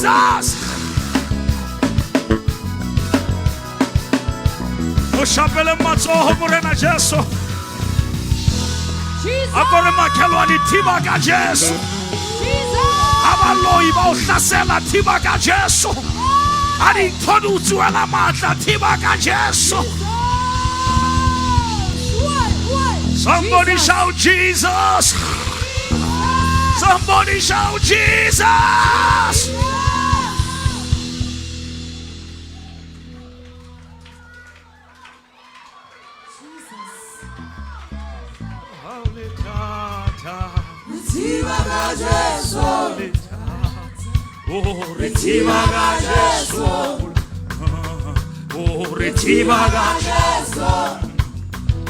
Jesus. Ushapele matsoho morena Jesu. Akore makhelwane thiba ka Jesu. Abaloyi ba uhlasela thiba ka Jesu. Ari thodu utsuela matla thiba ka Jesu. Somebody shout Jesus. Somebody shout Jesus.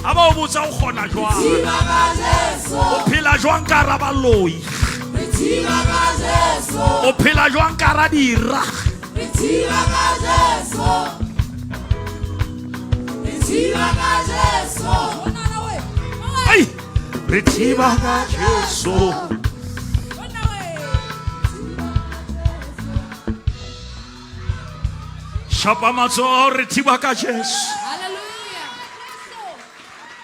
Aba o botsa o khona jwang o phela jwang ka rabaloi o phela jwang ka radira ai rethiba ka Jesu. Shapa matso rethiba ka Jesu.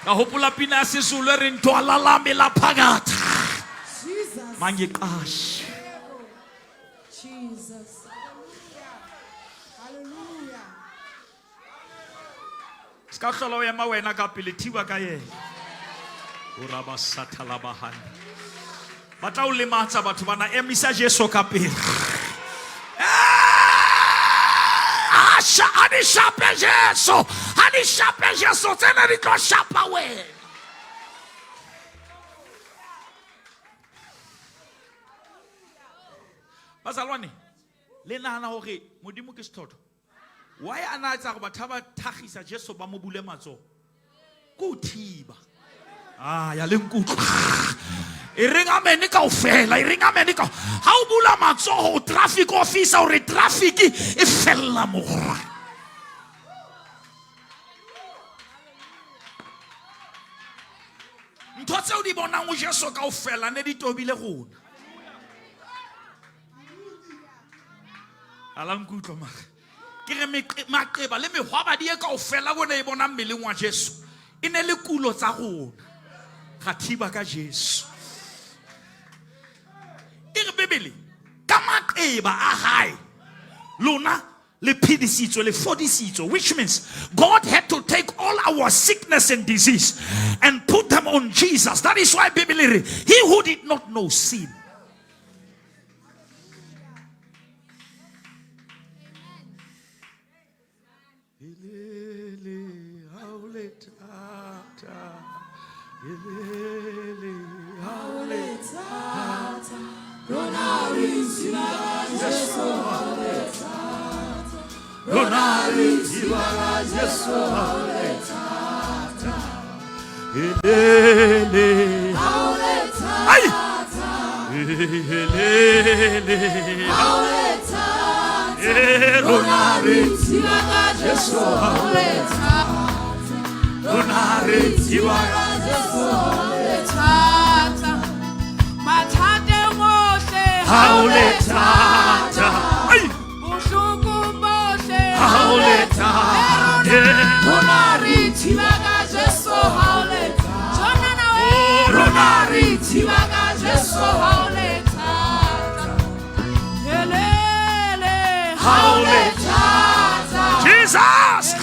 Ka hopola pina sesulu re ntwala la mela phakatha mangiqashe Jesus. Hallelujah. Ska hlola ya ma wena ka pele thiba ka yena o raba sathala bahana batla o lematsa batho bana emisa Jesu ka pele Ani shape Jesu. Ani shape Jesu. Tena di tlo shapa wena. Bazalwane, le nahana hore modimo ke sethotho. Why ana tsa go batho ba thagisa Jesu ba mo bule matso? Go thiba. Ya le nkutlo. E ringa meni kaofela, e ringa meni ka. Ha o bula matso ho traffic officer o re traffic e fella mo. Ntotse o di bonang o Jesu kaofela ne di tobile gona. Ala nkutlo ma. Ke re maqeba le mehwaba di e kaofela gona e bona mmeleng wa Jesu. E ne le kulo tsa gona. Ga thiba ka Jesu. Bibili kama eba ahai luna le pidisito le fodisito, which means God had to take all our sickness and disease and put them on Jesus. That is why Bibili, he who did not know sin. Jesus!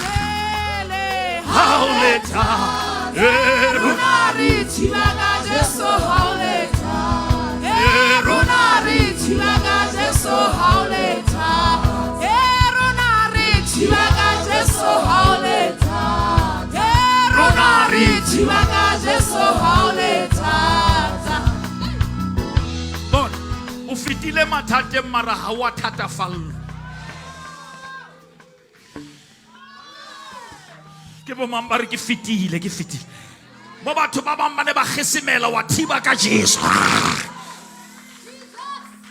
Bon, o fitile mathate mara ha wa thatafalla. Ke bo mambari ke fitile. Bo batho ba bang ba ne ba gesemela wa thiba ka Jesu.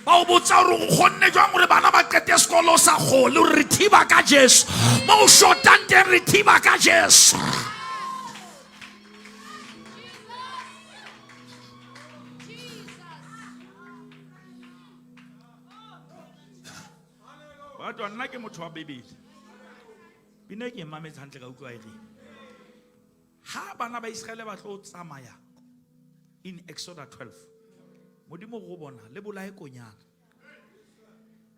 Ba o botsa re go gonne jwang re bana ba qete sekolo sa gole re thiba ka Jesu. Mo shotang teng re thiba ka Jesu. Batho nna ke motho wa Bebele. Bine ke mametse hantle ka utlwa ere. Ha bana ba Israele ba tlo tsamaya in Exodus 12. Modimo go bona le bolae konyana.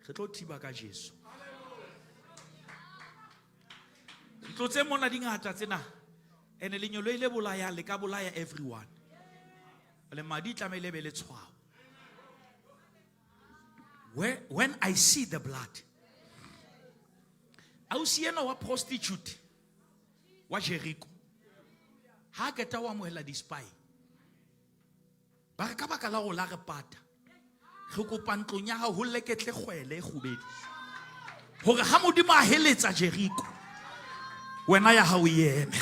Re tlo thiba ka Jesu. Tlo tse mona di ngata tsena. Ene le nyolo ile bolaya le ka bolaya everyone. Le madi tlamele be le tshwao. When I see the blood, I will see a prostitute wa Jericho. Ha ke ta wa mohela di spy. Ba re ka baka la go la re pata. Re kopa ntlong ya hao ho leketle kgwele e khubedi. Hore ha modimo a heletsa Jericho. Wena ya hao yeme.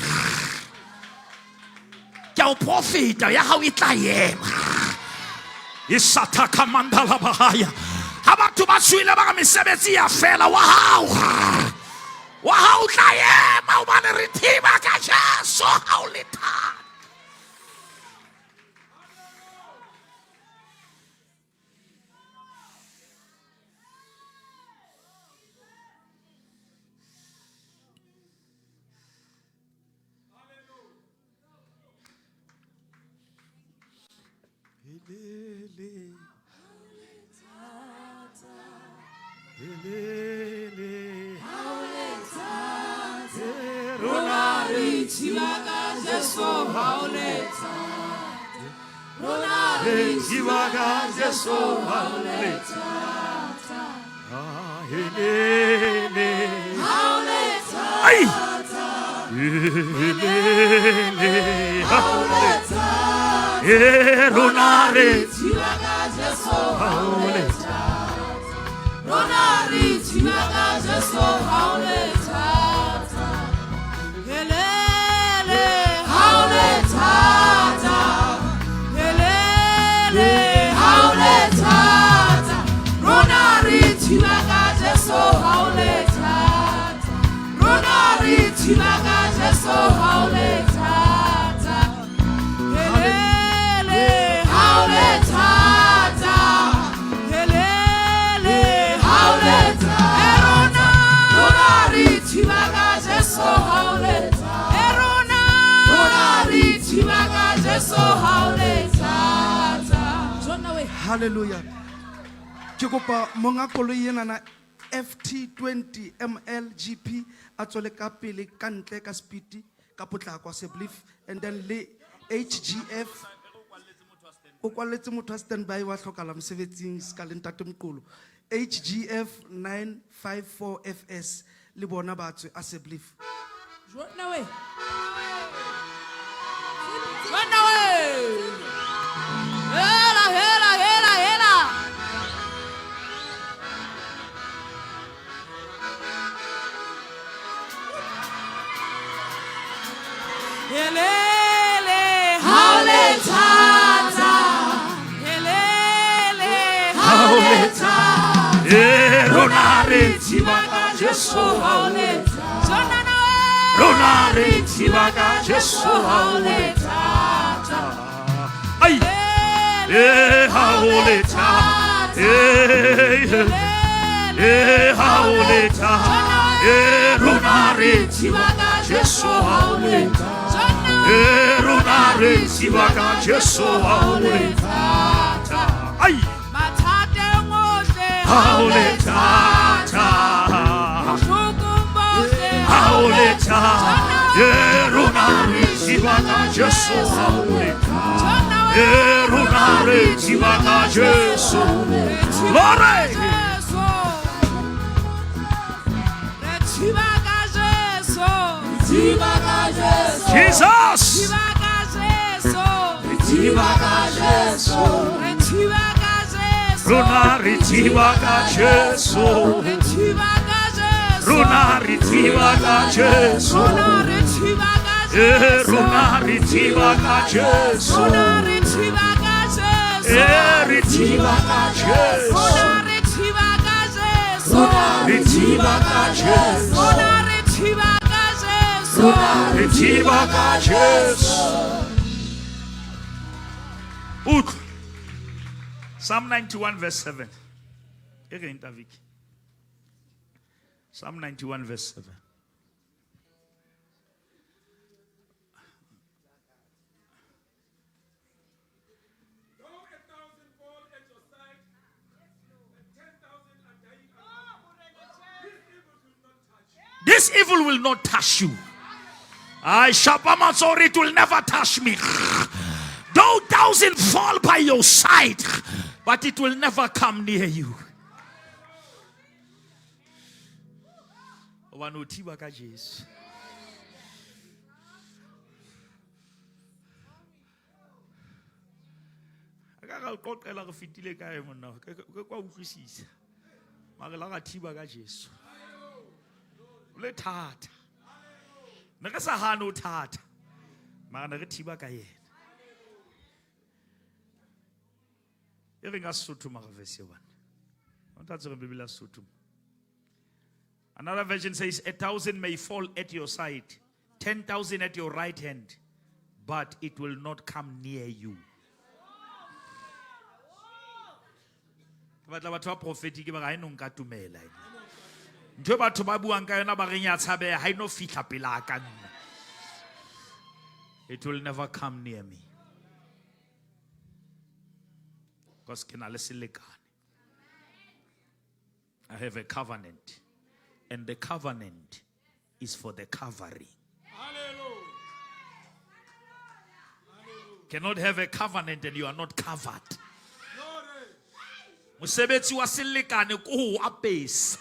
Ke o profeta ya hao e tla yema. Isatha kamandala bahaya. Ha batho ba tswile ba ka mesebetsi ya fela wa hao. Wa hao tla yema o bane re thiba ka Jesu ha o le thata. Hallelujah. Ke kopa monga koloi ena na FT20 MLGP a tsole ka pele ka ntle ka speed ka potlako se belief, and then le HGF o kwaletse motho a standby wa hlokala mosebetsing ska le ntate Mqulu. HGF 954 FS le bona batswe a se belief. Jona we. Jona we. Hela hela hela hela. Helele haule tata. Helele haule tata. Ronare tibaga Jesu haule tata. Jona na we. Ronare tibaga Jesu haule tata. Ai. Haule tata. Haule tata. Ronare tibaga Jesu haule tata. Ronare tibaga Jesu haule tata. Ai. Mathate ngohle Haule tata. Haule tata. Ronare tibaga Jesu haule tata. Ronare tibaga Jesu. Glory. Jesus. Ronari tibaga Jesu. Ronari tibaga Jesu. Ronari tibaga Jesu. Ronari tibaga Jesu. Ronari tibaga Jesu. Ronari tibaga Jesu. Psalm 91 verse 7. Psalm 91 verse 7. This evil will not touch you. I Shabamatsori, it will never touch me. Though 1,000 fall by your side, but it will never come near you. Wanothiba ka Jesu. Akaka uqoqela go fitile kae monna ke kwa utlwisisa. Mara la ga thiba ka Jesu. Le thata. Ne ke sa hana o thata. Mara ne re thiba ka yena. E re nga Sotho mara verse 1. O tla tsere Bibele ya Sotho. Another version says, 1,000 may fall at your side, 10,000 at your right hand, but it will not come near you. It will never come near me. Because I have a covenant. And the covenant is for the covering. Hallelujah. Cannot have a covenant and you are not covered. Musebetsi wa selekane ko apes.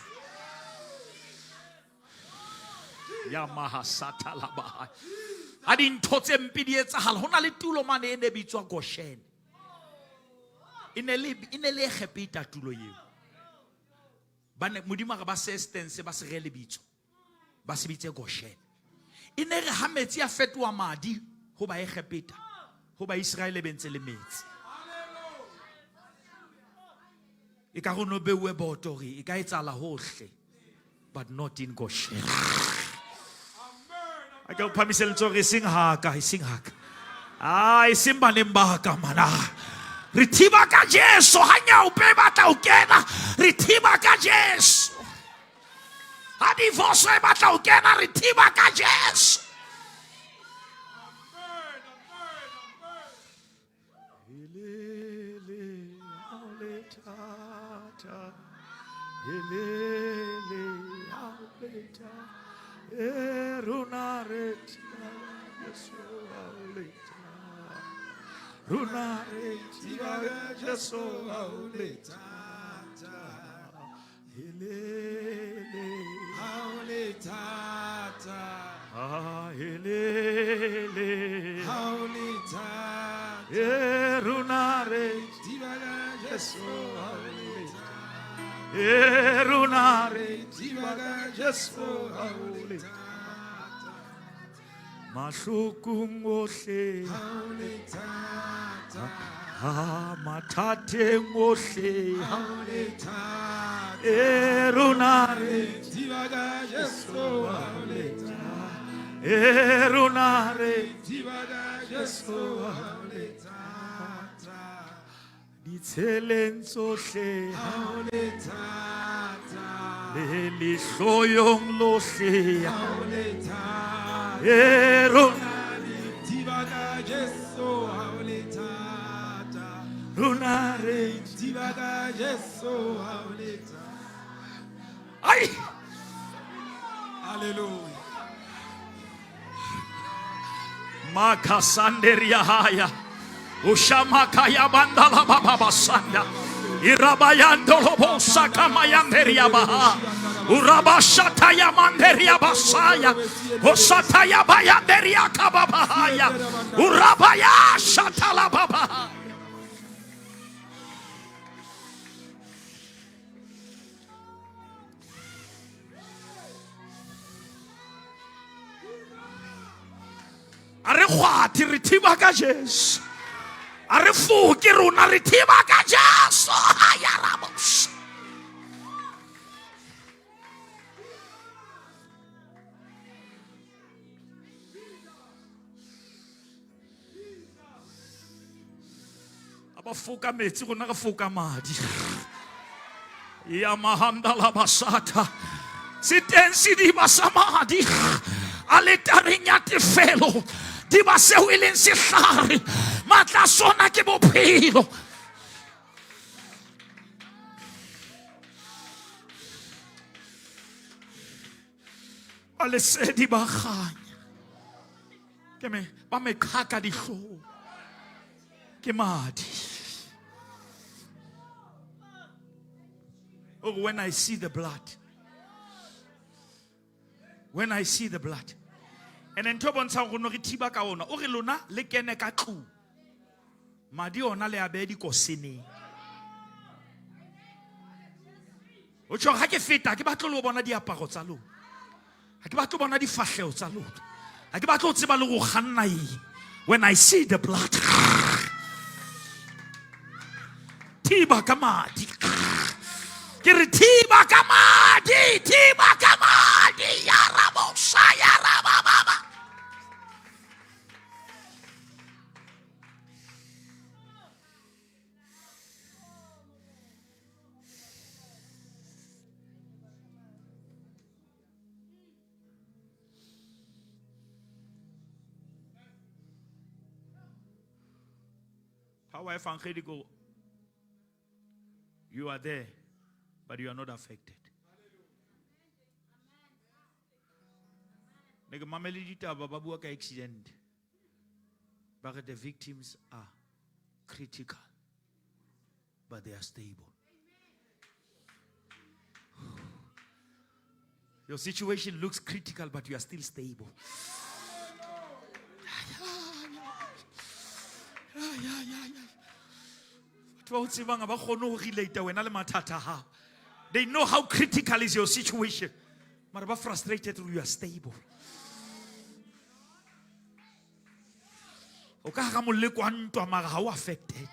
Ya mahasata laba. Adi ntotse mpidi etsagala hona le tulo mane e ne bitswa Goshen. Inele khepita tulo yeo. Bane modimo ga ba sestance ba se rele bitso ba se bitse Goshen ine re ha metsi a fetwa madi ho ba Egepeta ho ba Israele bentse le metsi e ka go no bewe botori e ka etsala hohle but not in Goshen. I go pamisel tsore sing haka ai simba nembaka mana Rithiba ka Jesu hanya o pe batla o kena rithiba ka Jesu ha divorce e batla o kena rithiba ka Jesu Runare tibaga Jesu auleta helele auleta helele auleta runare tibaga Jesu auleta runare tibaga Jesu auleta Mashukung ohle hauleta matate ohle hauleta runare tibaga Jesu hauleta runare tibaga Jesu hauleta ditseleng tsohle hauleta le hloyong lohle hauleta runare tibaga Jesu hauleta runare tibaga Jesu hauleta ai hallelujah makasanderia haya ushamaka ya bandala baba basanda irabayando lobosa kama yanderia baha urabashata ya manderia basaya osata ya bayanderia kababahaya urabaya shatala baba are khwati rithiba ka Jesu are fuki runa rithiba ka Jesu ya rabos abafuka metsi rona ga fuka madi ya mahanda la basata Siteng sidiba sa madi. A le tabeng ya tefelo. Di ba seo e leng sehlare. Matla sona ke bophelo. Ba lesedi ba kganya. Ba me khaka dihlong. Ke madi. Oh, when I see the blood. When I see the blood. And then to bontsha go no re thiba ka ona. O re lona le kene ka tlu. Madi ona le abedi ko seneng. O tshwa ga ke feta ke batlo le bona diaparo tsa lona. Ha ke batlo bona difahleo tsa lona. Ha ke batlo tseba le go kganna eng. When I see the blood. Thiba ka madi. Ke re thiba ka madi. Thiba ka madi. Ya rabo sa ya rababa. Power evangelical. You are there, but you are not affected. Nigga, mameli ditaba ba bua ka accident. But the victims are critical, but they are stable. Your situation looks critical, but you are still stable. They know how critical is your situation. But about frustrated, you are stable. Okay, how affected?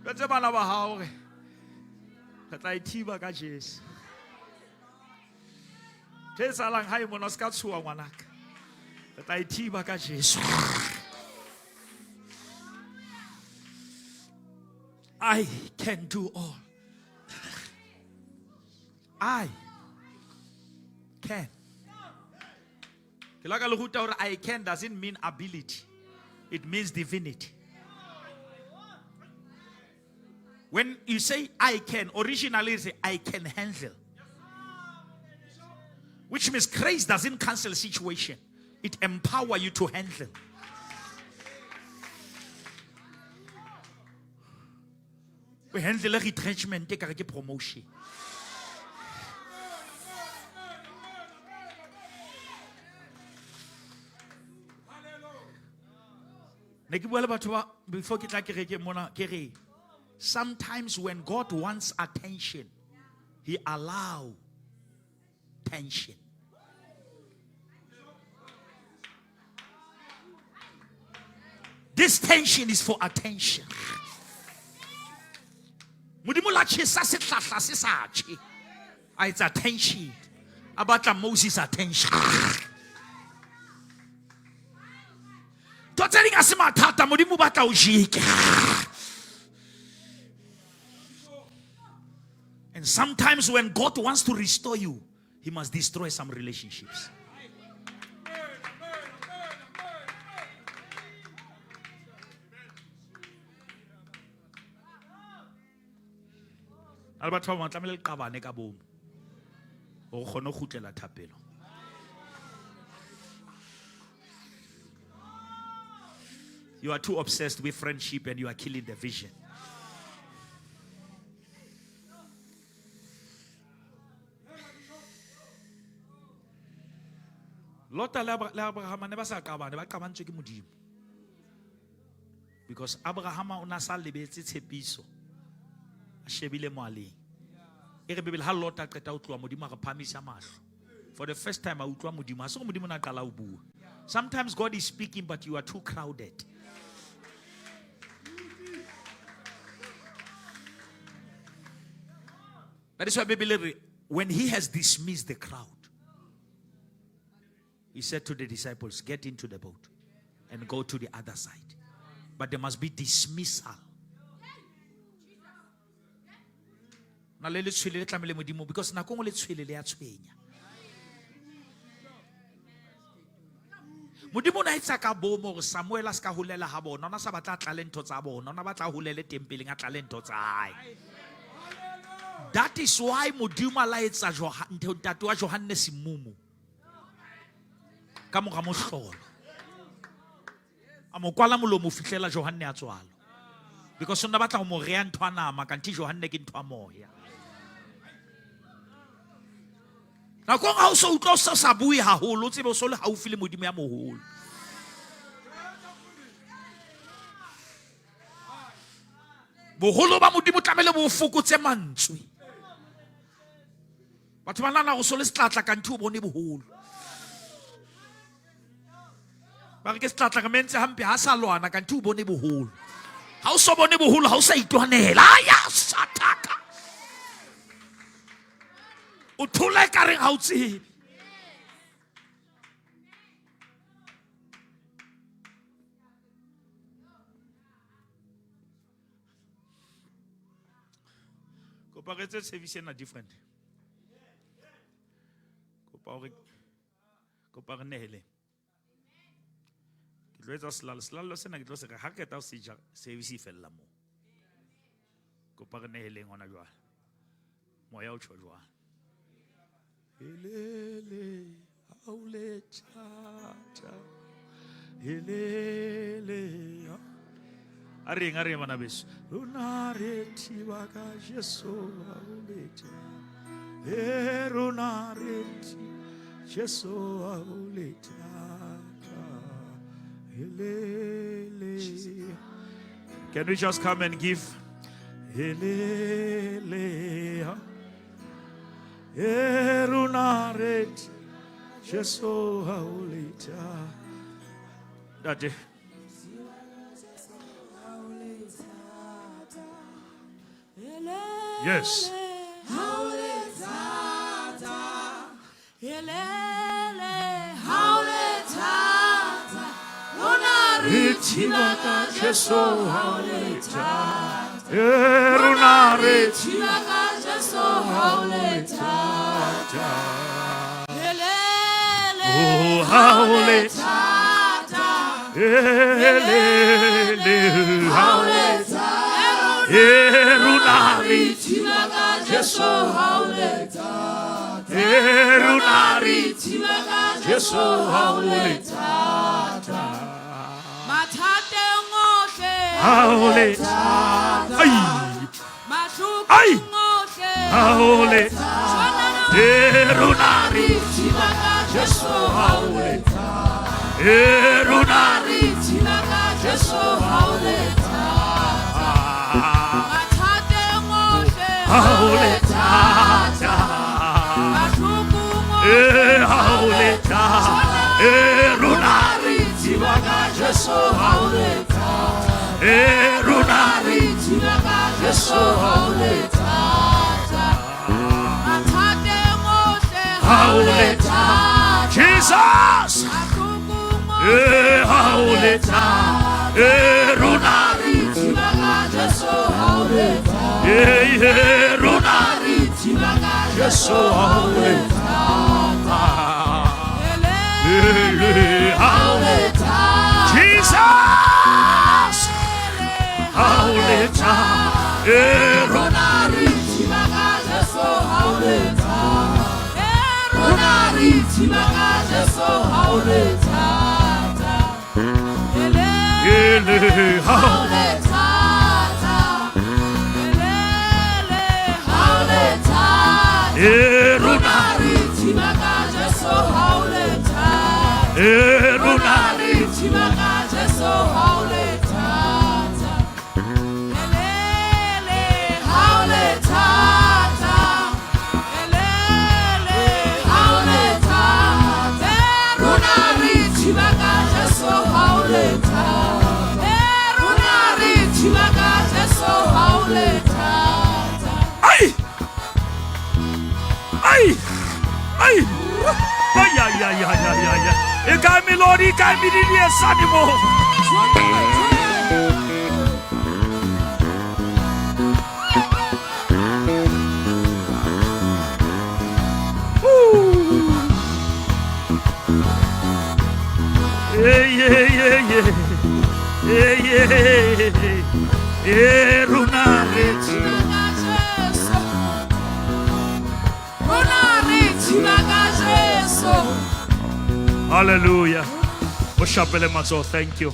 Betse bana ba hao re tla ithiba ka Jesu. Tsa lang ha imona ska tshuwa ngwanaka. Tla ithiba ka Jesu. I can do all. I can. I can doesn't mean ability. It means divinity. When you say I can, originally you say I can handle. Which means grace doesn't cancel a situation. It empowers you to handle. We handle a retrenchment, take a promotion. Before sometimes when God wants attention, He allows tension. This tension is for attention. It's attention. About Moses' attention. And sometimes when God wants to restore you, He must destroy some relationships. You are too obsessed with friendship and you are killing the vision. Lot le Abraham ne ba sa qabane ba qabantswe ke Modimo. Because Abraham o na sa lebetse tshepiso. A shebile moaleng. E re Bibele ha Lot a qeta o tloa Modimo a re phamisa mahlo. For the first time I utlwa Modimo, a se go Modimo na qala o bua. Sometimes God is speaking but you are too crowded. That is why Bibele, when he has dismissed the crowd, he said to the disciples, get into the boat and go to the other side. But there must be dismissal. Because Modimo na itsa ka bomo Samuel a ska hulela ha bona ona sa batla talento tsa bona ona batla hulele tempeleng a talento tsa hae. That is why Modimo la itsa ntate wa Johannes Mumu ka mo ga mohlolo a mo kwala molomo fihlela Johannes a tswalo because ona batla go mo rea ntwa nama kanti Johannes ke ntwa moya. Na go ga o so utlo sa bui haholo tsebe o so le haufi le Modimo ya moholo. Boholo ba Modimo tlamele bo fokotse mantswe. Batho ba nana go so le setlatla kanti o bone boholo. Ba re ke setlatla ka mentse hampe ha sa lwana kanti o bone boholo. Ha o so bone boholo ha o sa itwanela ya sataka. O thole ka reng ha o tsebe. Koparetse service na different. Kopare nehele. Ke tlo etsa selalo sena ke tlo se ha ke ta o sija service fella mo. Kopare nehele ngwana jwa. Moya o tshwa jwa. Elele aule cha elele are mana beso runare tibaka Jesu aule cha runare Jesu aule cha elele. Can we just come and give elele Erunaret Jesu haulita. Daddy. Yes. Jesu haulita. Erunaret oh, hauleta, hauleta, erunari, Jesu hauleta, erunari, Jesu hauleta, Matate ngote, hauleta, ay, hauleta, erunari, Jesu hauleta, erunari, Jesu hauleta, matate ngote, hauleta, hauleta, erunari, Jesu hauleta, erunari, Jesu hauleta, matate ngote, hauleta, Jesus, hauleta, erunari, Jesu hauleta, erunari, Jesu hauleta, hauleta, Jesus, hauleta, erunari, Jesu hauleta, erunari, Jesu hauleta, haulethatha lelele haulethatha Rona re thiba ka Jesu haulethatha Rona re thiba ka Jesu haulethatha lelele haulethatha lelele haulethatha rona re thiba ka Jesu haulethatha rona re thiba ka Jesu haulethatha Ai Ai Ai Ai ai ai ai ai ai Ikami Lord ikami dini esanimo Rona re thiba Hallelujah. Moshapele matso, thank you.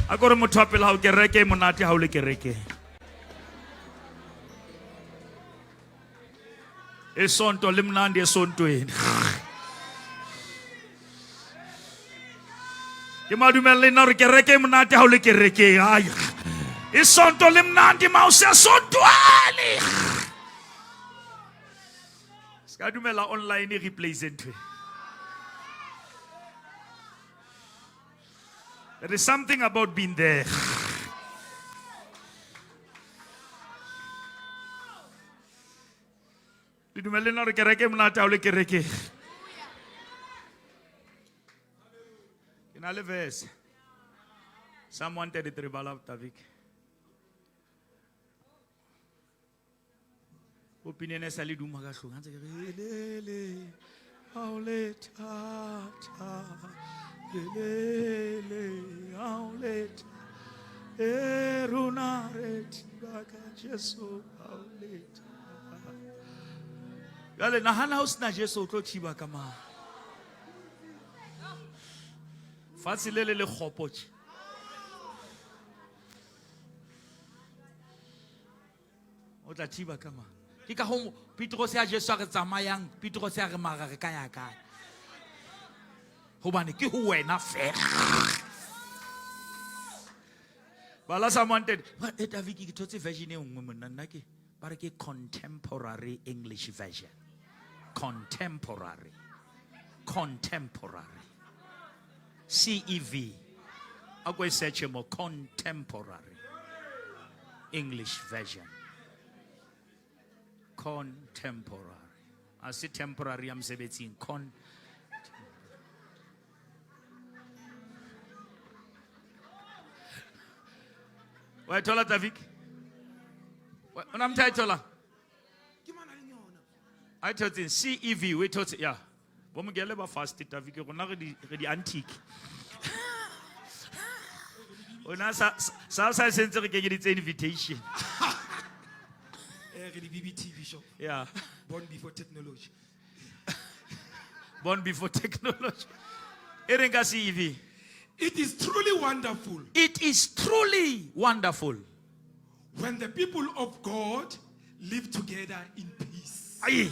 Akore motho wa pele ha o kereke monate ha o le kereke. Esonto limnandi esontweni. Ke madumelle na re kereke monate ha o le kereke. Ai. Esonto limnandi ma o se sontweni. Ska dumela online replace ntwe. There is something about being there. Ke dumelle na re kereke monate ha o le kereke. Ke na le verse. Psalm 133 bala Tavik. Opinion sa le duma ka hlong ntse ke re lele haulethatha lele haulethatha rona re thiba ka Jesu haulethatha Yale nahana ho sna Jesu o tlo thiba ka mang Fatsile le khopotse o tla thiba ka mang Ke ka ho Petros ya Jesu re tsamayang Petros ya re mara re ka ya kae Hobane ke ho wena fela Bala samanted David ke thotse version e nngwe monna nna ke bare ke contemporary English version contemporary CEV akwe search mo contemporary English version contemporary asi temporary amsebenzini Wayithola Davik unamthayithola I thought in CEV we thought yeah bomgele ba fast Davik rona re di antique ona sa sentse re ke di invitation The BBTV show. yeah Born before technology. born before technology erenga CEV It is truly wonderful It is truly wonderful when the people of God live together in peace. Aye.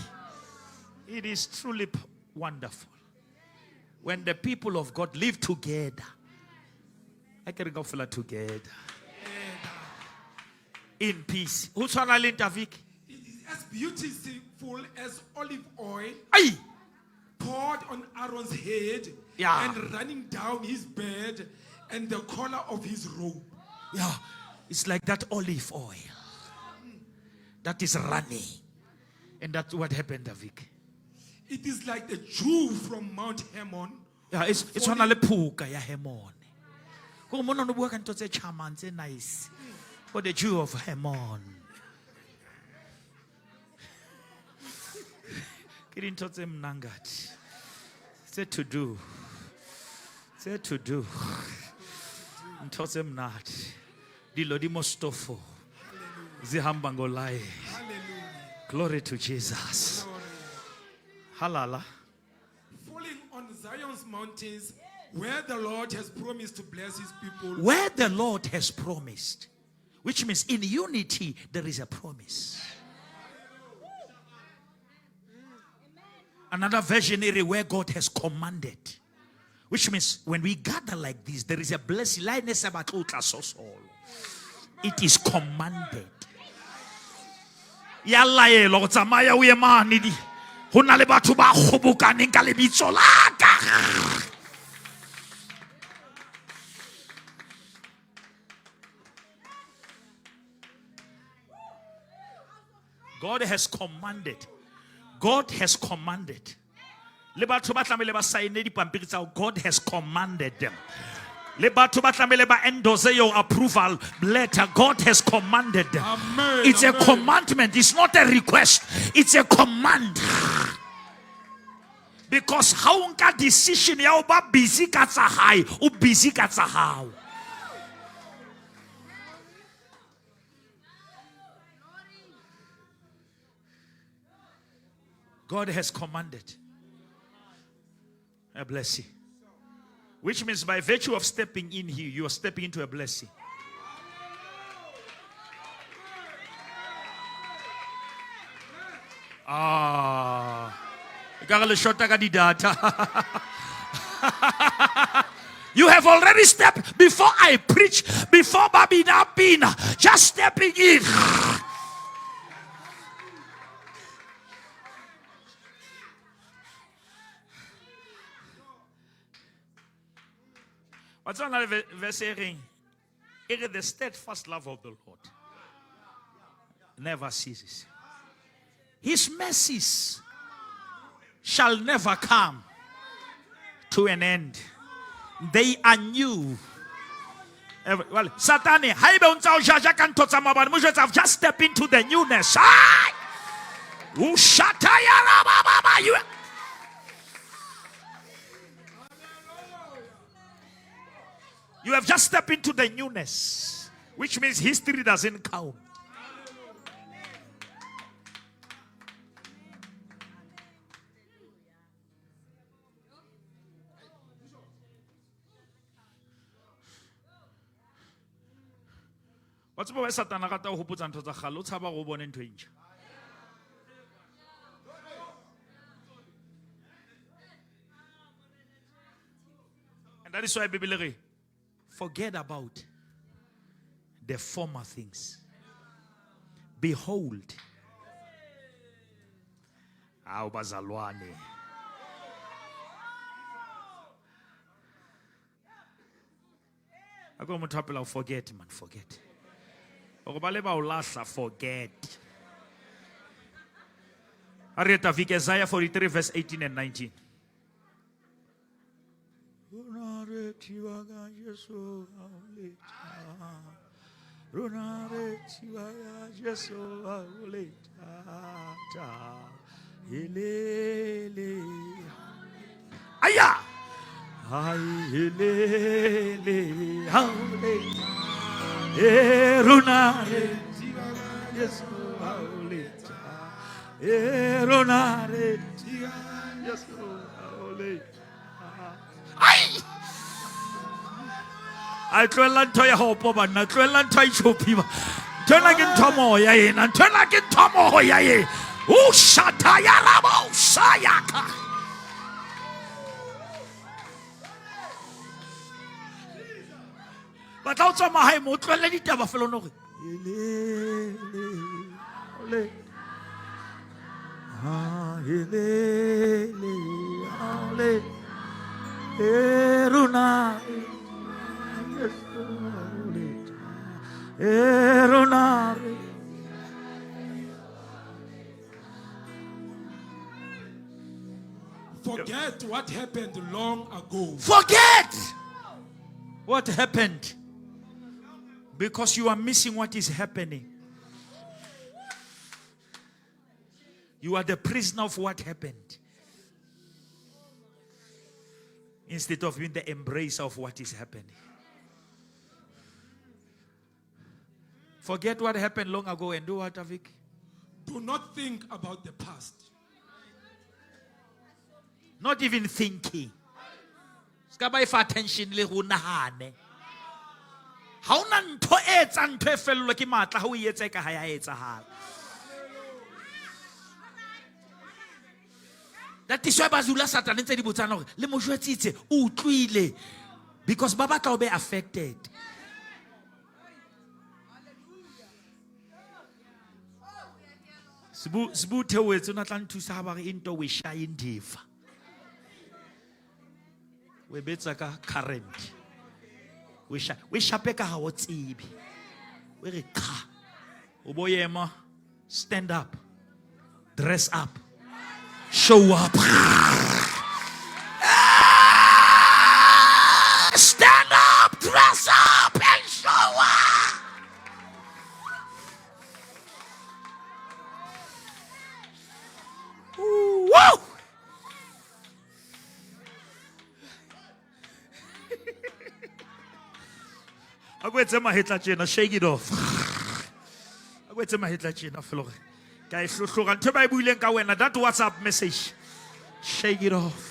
It is truly wonderful when the people of God live together. I can go fella together in peace. Who's on Island Davik? It is as beautiful as olive oil Aye. poured on Aaron's head Yeah. and running down his beard and the collar of his robe. Yeah. It's like that olive oil that is running. And that's what happened, Davik. It is like the dew from Mount Hermon. Yeah, it's one of the puka ya Hermon. Go mono no bua kanto tse charmant tse nice. For the Jew of Hermon. Kirinto tse mnangat. Say to do. Say to do. Ntho tse mnat. Dilo di mostofo. Zihamba ngolai. Glory to Jesus. Halala. Falling on Zion's mountains Where the Lord has promised to bless his people, Where the Lord has promised, which means in unity there is a promise. Another version is where God has commanded, which means when we gather like this, there is a blessing. It is commanded. God has commanded. God has commanded. God has commanded them. Endorse your approval letter. God has commanded them. Amen, It's a amen. commandment. It's not a request. It's a command. Because how unka decision ya uba busy katsa high, u busy katsa how. God has commanded a blessing. Which means by virtue of stepping in here, you are stepping into a blessing. You have already stepped before I preach, before Babina Pina, just stepping in. What's another verse saying? It is the steadfast love of the Lord never ceases. His mercies shall never come to an end. They are new. Well, Satani, I've just stepped into the newness. You have just stepped into the newness, which means history doesn't count. What's about Satan? Who puts on the Let's have a robot into inch. And that is why Bible forget about the former things. Behold, awubazalwane. I go to forget, man, forget. Forget. Isaiah 43 verse 18 and 19. Aya! I tell you to your hope, but not tell you to your people. Turn again, Tomo, yay, and turn again, Tomo, yay. Oh, Shataya Rabo, Sayaka. But also, my home, what will it ever follow? No, forget what happened long ago. forget what happened because you are missing what is happening. You are the prisoner of what happened instead of being the embrace of what is happening. Forget what happened long ago and do what, Avik? Do not think about the past. Not even thinking. ska ba e fa attention le go nahane. Ha ona ntho e etsang ntho e fellwa ke matla ha o e etsa ka ha ya etsahala. That is why bazula Satan ntse di botsana hore le mo jwetsitse o utlwile, because ba batla o be affected. Sibu theoetse na tla nthusa ha ba re into we shine diva. We betsa ka current. We shape ka ha o tsibi. We re kha. O boyema, stand up. Dress up. Show up. Stand up, dress up, and show up. Woo! Agwetse mahetla tjena, shake it off. Agwetse mahetla tjena flore. Ka e hlohloga ntho ba e buileng ka wena, that WhatsApp message. Shake it off.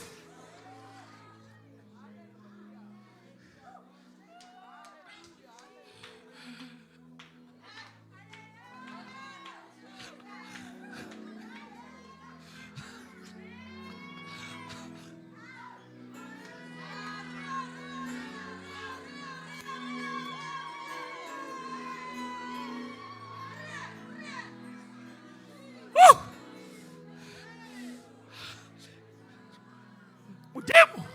Modimo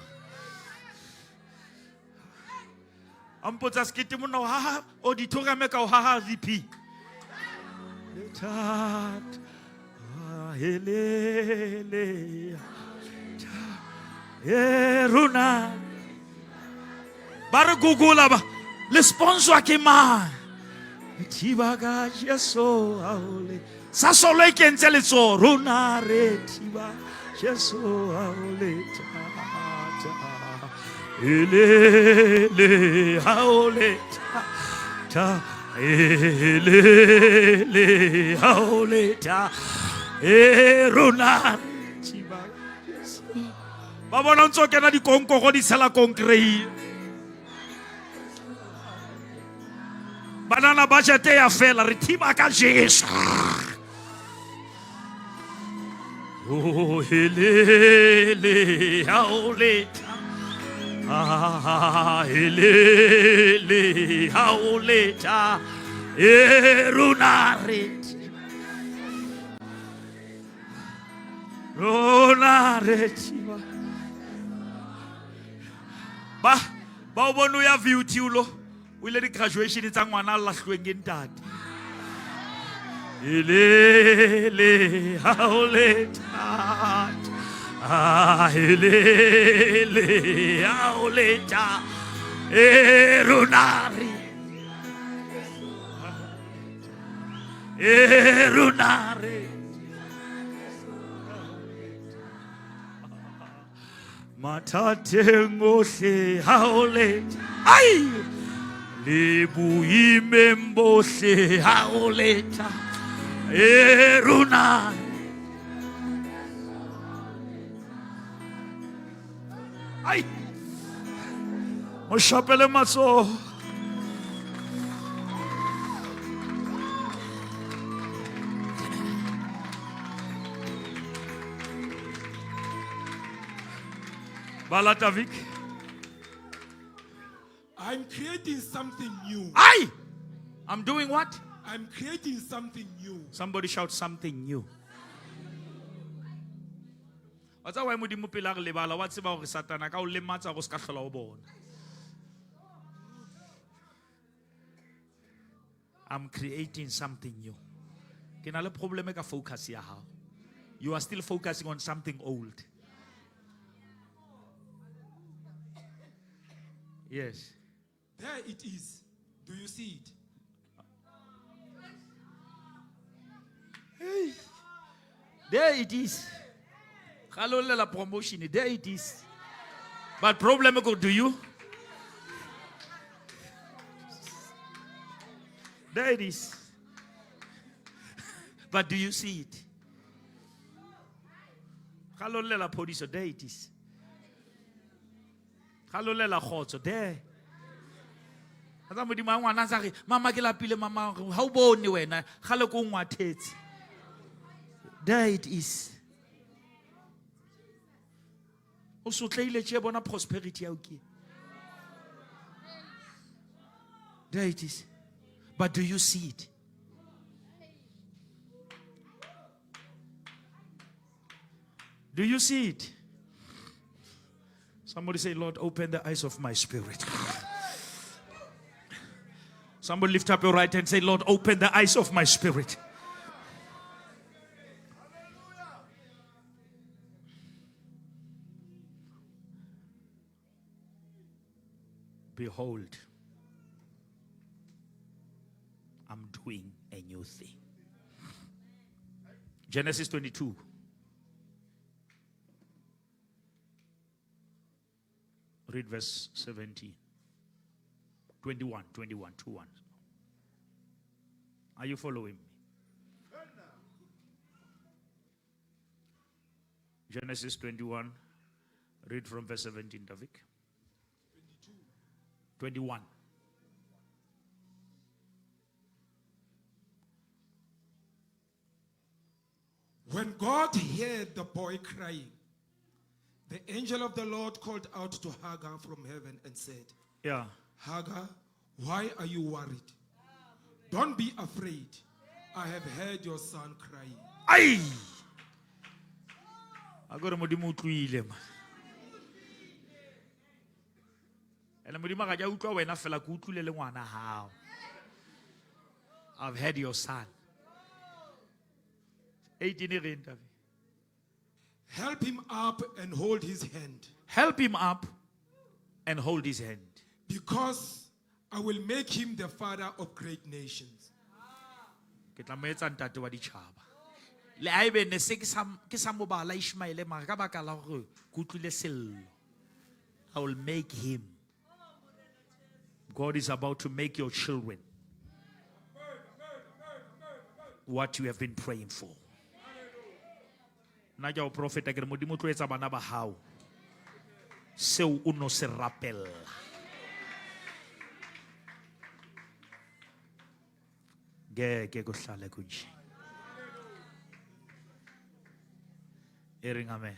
ampotsa skete mona o haha auditorium ka o haha VP helele runa ba re google ba le sponsor ke man thiba ka Jesu haole sa solo e kentse letso runa re thiba Jesu haole Elele haole ta elele haole ta erona chiba ba bona ntso kena di konko go di sela concrete banana budget ya fela re thiba ka Jesu oh elele haole elele haoleta erunaret ronaret ba o bona ya beauty ulo o ile di graduation tsa ngwana la hlweng ke ntate elele haoleta elele haoleta erunari matateng ohle haoleta ai le buimeng bohle haoleta erunari ai mo shapele matso Balatavik I'm creating something new. I'm doing what? I'm creating something new. Somebody shout something new. What's why modimo pele a re lebala wa tseba gore satana ka o lematsa go se ka hlola o bona. I'm creating something new. Ke na le problem ka focus ya hao. You are still focusing on something old. Yes. There it is. Do you see it? Hey. There it is. Hello, la promotion. There it is. But problem go do you? There it is. But do you see it? Hello, la podiso. There it is. Galolela khotso there. Ata modimo a ngwana sa re mama ke lapile mama ha o bone wena gale ko ngwathetse. There it is. O sotleile tše bona prosperity ya o ke. There it is. But do you see it? Do you see it? Somebody say, Lord, open the eyes of my spirit. Somebody lift up your right hand and say, Lord, open the eyes of my spirit. Behold, I'm doing a new thing. Genesis 22. Read verse 17. 21. Are you following me? Genesis 21. Read from verse 17, Davik. 21. When God heard the boy crying, the angel of the Lord called out to Hagar from heaven and said, Yeah. Hagar, why are you worried? Don't be afraid. I have heard your son crying. Ay! Agora modimo utlwile ma. Ela modimo ga ja utlwa wena fela ke utlwile le ngwana hao. I've heard your son. 18 reng David. Help him up and hold his hand, Help him up and hold his hand. because I will make him the father of great nations. Ke tla mo etsa ntate wa ditšhaba. Le a ebe ne se ke sa mo bala Ishmael mara ka baka la gore ke utlwile sello. I will make him. God is about to make your children what you have been praying for. Nna ke o profeta ke re modimo tlo etsa bana ba hao seo o no se rapella. Ke go hlala kunje. Ering amen.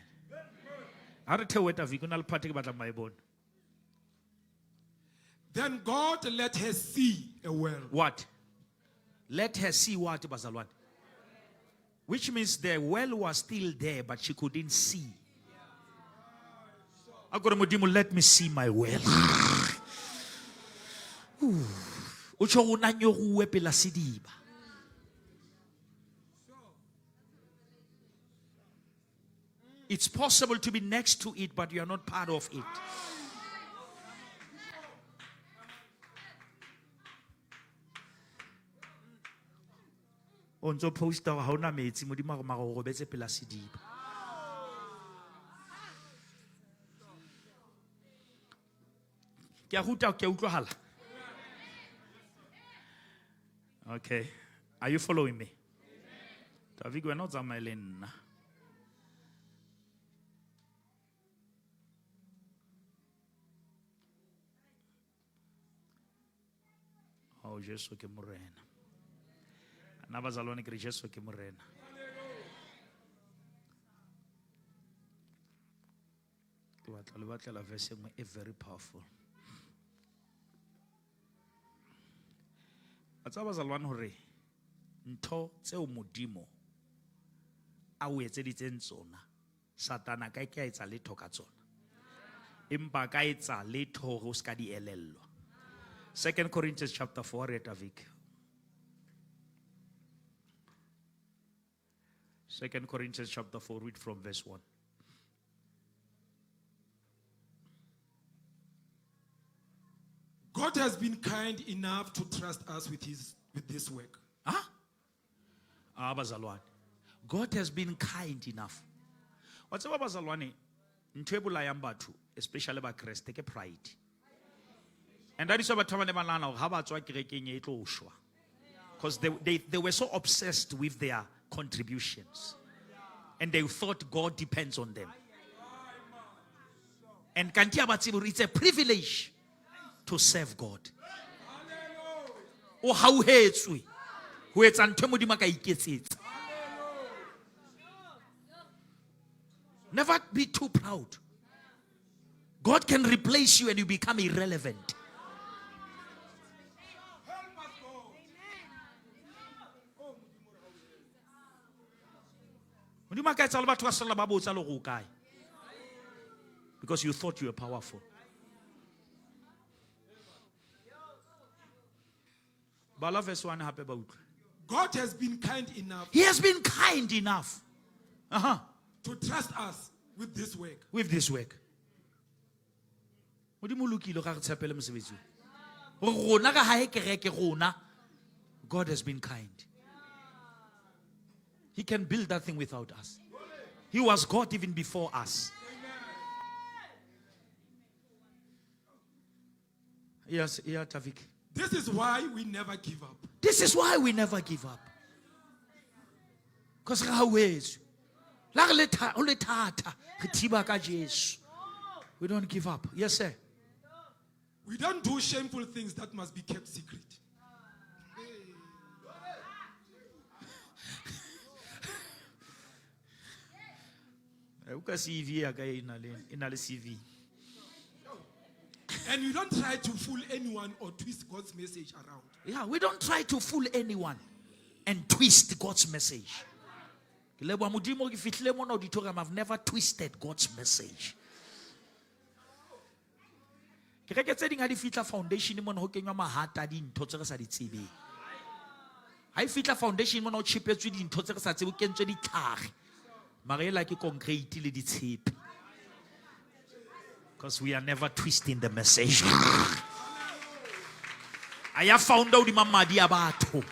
Ha re thewe David o na le phate ke batla mai bona. Then God let her see a well. What? Let her see what, bazalwane? Which means the well was still there, but she couldn't see. I got modimo, let me see my well. Ucho una nyoruwe pela sidiba. It's possible to be next to it, but you are not part of it. Onzo poster ha ona metsi modimo go mago go betse pela sidiba. Ke a ruta ke a utlwahala. Okay. Are you following me? David we not tsamaile nna. Oh Jesu ke morena. Na bazalwane ke re Jesu ke morena. Ke batla le batlela verse engwe e very powerful. Atsa bazalwane hore ntho tseo modimo a o etseditseng tsona satana ka ke a etsa letho ka tsona. Empa ka etsa letho go ska di elellwa. 2 Corinthians chapter 4 read Avik. 2 Corinthians chapter 4, read from verse 1. God has been kind enough to trust us with this work. Huh? Bazalwane. God has been kind enough. What's about bazalwane? Ntwe bolayang batho, especially ba Kriste ke pride. And that is why batho ba ne ba nahana hore ha ba tswa kerekeng e tlo shwa. Because they were so obsessed with their contributions. And they thought God depends on them. And kanti abatsiburi, it's a privilege to serve God. O hauhetswe ho etsa ntho modimo ka iketsetsa. Never be too proud. God can replace you and you become irrelevant. Because you thought you were powerful. Bala verse 1 happy about. God has been kind enough He has been kind enough to trust us with this work. with this work. Modimo lokile ga re tshepele mosebetsi o. Rona ka ha e kereke rona, God has been kind. He can build that thing without us. He was God even before us. Yes, yeah, Tavik. This is why we never give up. This is why we never give up. Because we don't give up. Yes, sir. We don't do shameful things that must be kept secret. CV. And we don't try to fool anyone or twist God's message around. Yeah, we don't try to fool anyone and twist God's message. I've never twisted God's message. Foundation I feel foundation mo no chipetswe dintho tse re sa tsebe kentswe ditlhage. Mare like concrete le ditshepe. Because we are never twisting the message. I have found out the mamadi a batho.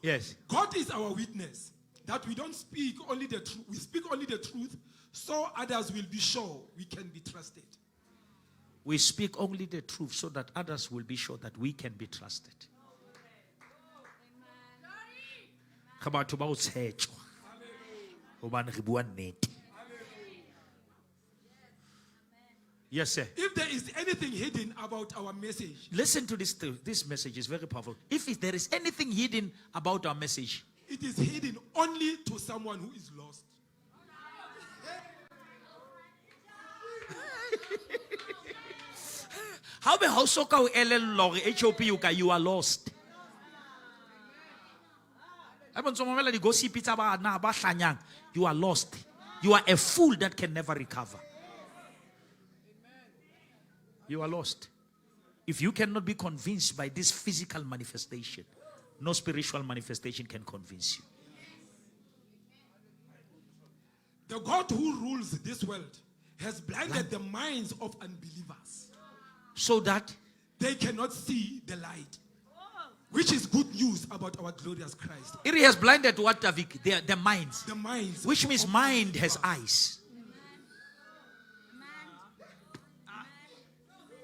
Yes. God is our witness that we don't speak only the truth. We speak only the truth so others will be sure we can be trusted. We speak only the truth so that others will be sure that we can be trusted. Yes, sir. If there is anything hidden about our message, Listen to this. This message is very powerful. If there is anything hidden about our message, it is hidden only to someone who is lost. how be how so ka o elello gore HOP you are lost. You are lost. You are a fool that can never recover. You are lost. If you cannot be convinced by this physical manifestation, no spiritual manifestation can convince you. The God who rules this world has blinded the minds of unbelievers So that they cannot see the light, which is good news about our glorious Christ. it has blinded what, Tavik? Their minds. The minds, Which means of mind has unbelievers. eyes.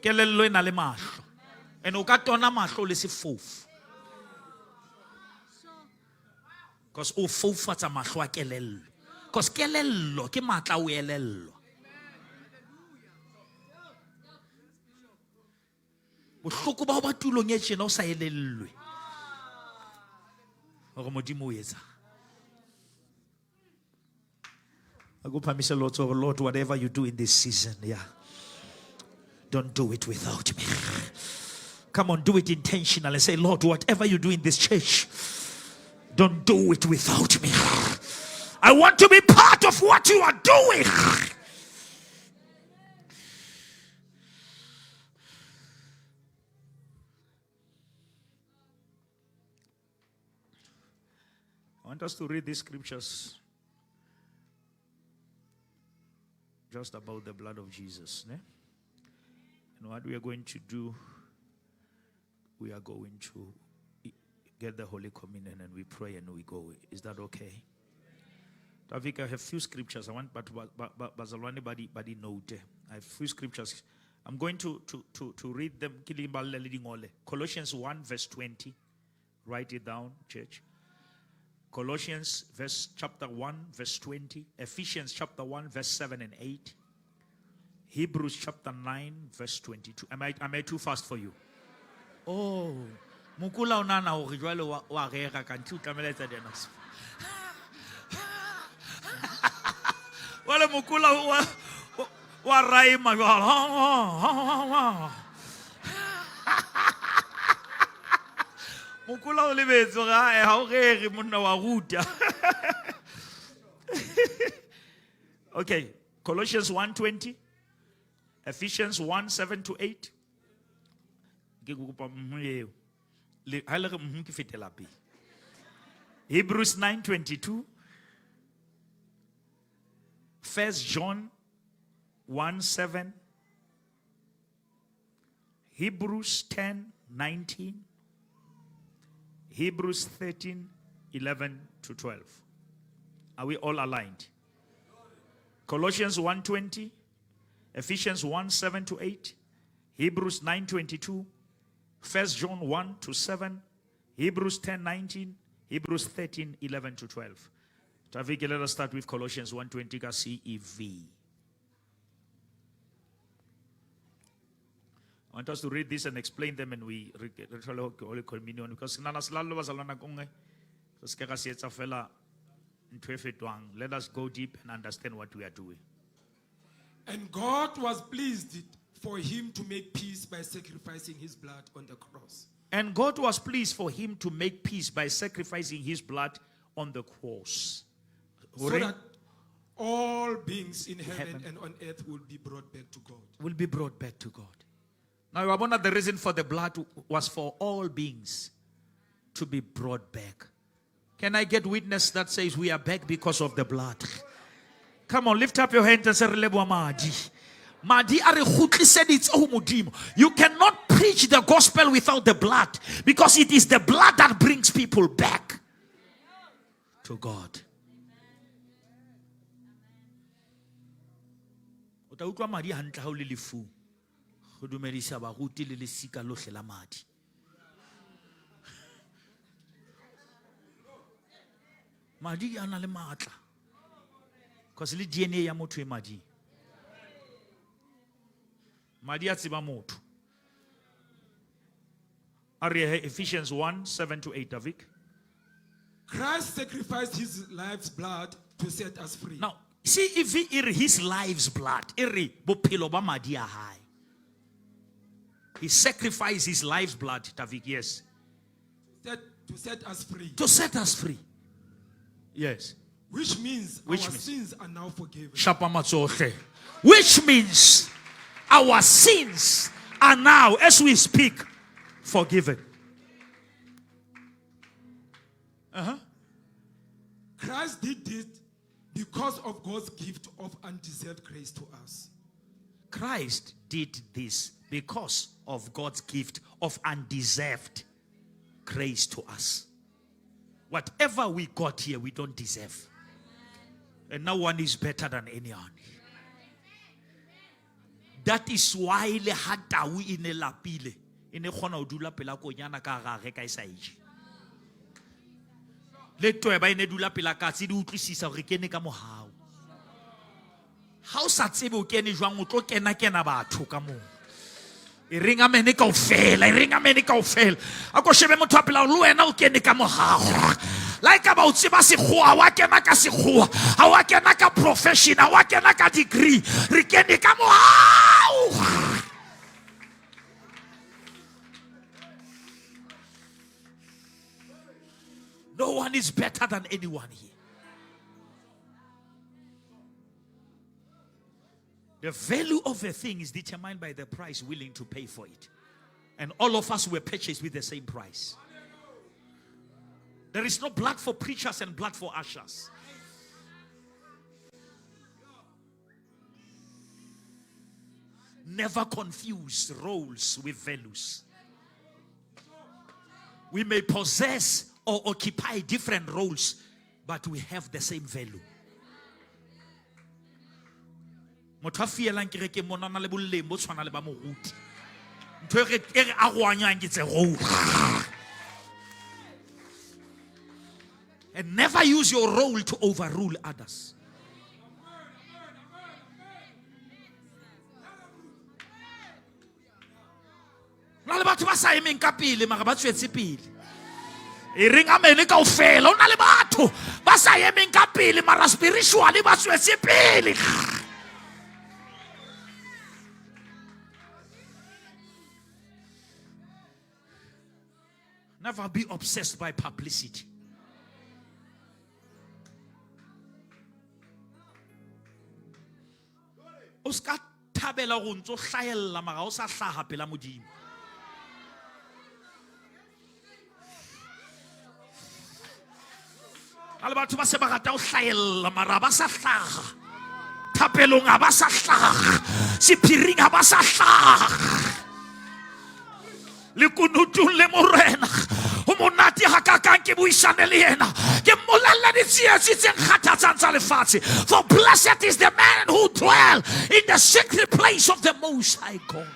Kelello e na le mahlo. And o ka tona mahlo le sefofu. Because o fofatsa mahlo a kelello. Because kelello ke matla o elello. Bohloko ba ho ba tulong e tjena o sa elellwe. Hore modimo o etsa. I go permission, Lord, so Lord, whatever you do in this season, don't do it without me. Come on, do it intentionally. Say, Lord, whatever you do in this church, don't do it without me. I want to be part of what you are doing. I want us to read these scriptures just about the blood of Jesus. And what we are going to do, we are going to get the Holy Communion and we pray and we go. Is that okay? Tavik, I have few scriptures. I want, but Bazalwani body note. I have few scriptures. I'm going to read them. Colossians 1 verse 20. Write it down, church. Colossians chapter 1 verse 20. Ephesians chapter 1 verse 7 and 8. Hebrews chapter 9 verse 22. Am I too fast for you? Oh. Mukula unana hore jwale wa rega ka ntse o tlameletsa dena. Wala mukula wa raima jwala. Mukula o lebetso ga ha o rege monna wa ruta. Okay, Colossians 1:20, Ephesians 1:7 to 8. Hebrews 9:22, 1 John 1:7, Hebrews 10:19, Hebrews 13:11 to 12. Are we all aligned? Colossians 1:20, Ephesians 1:7 to 8, Hebrews 9:22, 1 John 1 to 7, Hebrews 10:19, Hebrews 13:11 to 12. Tavike, let us start with Colossians 1:20 CEV. I want us to read this and explain them, and we Holy Communion because let us go deep and understand what we are doing. And God was pleased for him to make peace by sacrificing his blood on the cross. And God was pleased for him to make peace by sacrificing his blood on the cross. So that all beings in heaven and on earth will be brought back to God. Will be brought back to God. Now, I wonder the reason for the blood was for all beings to be brought back. Can I get witness that says we are back because of the blood? Come on, lift up your hand and say, you cannot preach the gospel without the blood, because it is the blood that brings people back to God. Madi ana le matla because le DNA ya motho e madi. Madi a tseba motho. Ephesians 1:7 to 8, Davik. Christ sacrificed his life's blood to set us free. Now, see if his life's blood, bophelo ba madi a hae. He sacrificed his life's blood, Davik, yes. To set us free. To set us free. Yes. Which means our sins are now forgiven. Which means our sins are now, as we speak, forgiven. Christ did it because of God's gift of undeserved grace to us. Christ did this because of God's gift of undeserved grace to us. Whatever we got here, we don't deserve. And no one is better than anyone. That is why le hatawi ine lapile. Ine khona o dula pela konyana ka gage ka isaiji. Le toeba ine dula pela ka tsi di utlwisisa hore kene ka mohao. Ha o sa tsebe o kene jwang o tlo kena batho ka mo. Iringa mene kaofela. Ako shebe motho a pela lo wena o kene ka mohao. Like about tseba sekgowa wa kena ka sekgowa. Ha wa kena ka profession, ha wa kena ka degree. Re kene ka mohao. No one is better than anyone here. The value of a thing is determined by the price willing to pay for it. And all of us were purchased with the same price. There is no blood for preachers and blood for ushers. Never confuse roles with values. We may possess or occupy different roles, but we have the same value. motho a fielang ke re ke monana le bolleng bo tshwana le ba moruti ntho e re a goanyang ke tse go. And never use your role to overrule others. Na le batho ba sa emeng ka pele mara ba tswetse pele. E ring amene kaofela o na le batho ba sa emeng ka pele mara spiritually ba tswetse pele. Never be obsessed by publicity. O ska thabela go ntso hlaella mara o sa hlaga pela modimo. Ale batho ba se ba rata o hlaella mara ba sa hlaga. Thapelong a ba sa hlaga. Sephiring a ba sa hlaga. Le kunutung le morena o monate ha ka kang ke buisane le yena ke molalla di tsietsi tse kgathatsang tsa lefatshe. For blessed is the man who dwell in the secret place of the Most High God.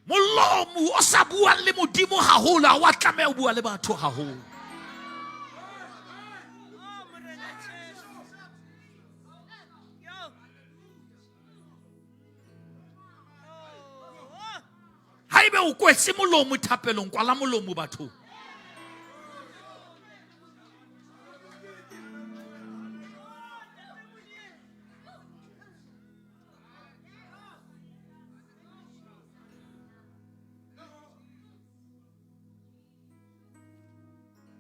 Molomo o sa buang le modimo haholo a wa tlameha o bua le batho haholo. Haebe o kwetse molomo thapelong kwala molomo batho.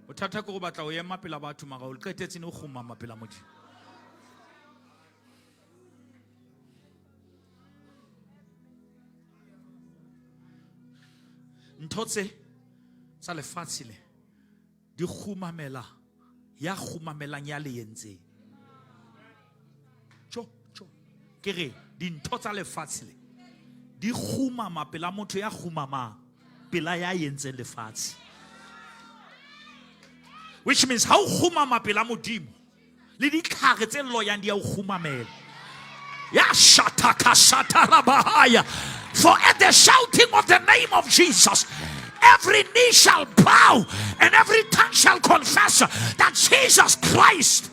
O thata go batla o ema pela batho mara o qetetse ne o khuma mapela modimo. Ntotse sa lefatshe le di khumamela ya khumamelang ya le yentse. Cho ke re di ntotsa lefatshe le di khumama pela motho ya khumama pela ya yentse lefatshe. Which means how khumama pela modimo le di tlhage tse loyang di ya khumamela. Ya shataka shatarabahaya. For at the shouting of the name of Jesus, every knee shall bow and every tongue shall confess that Jesus Christ.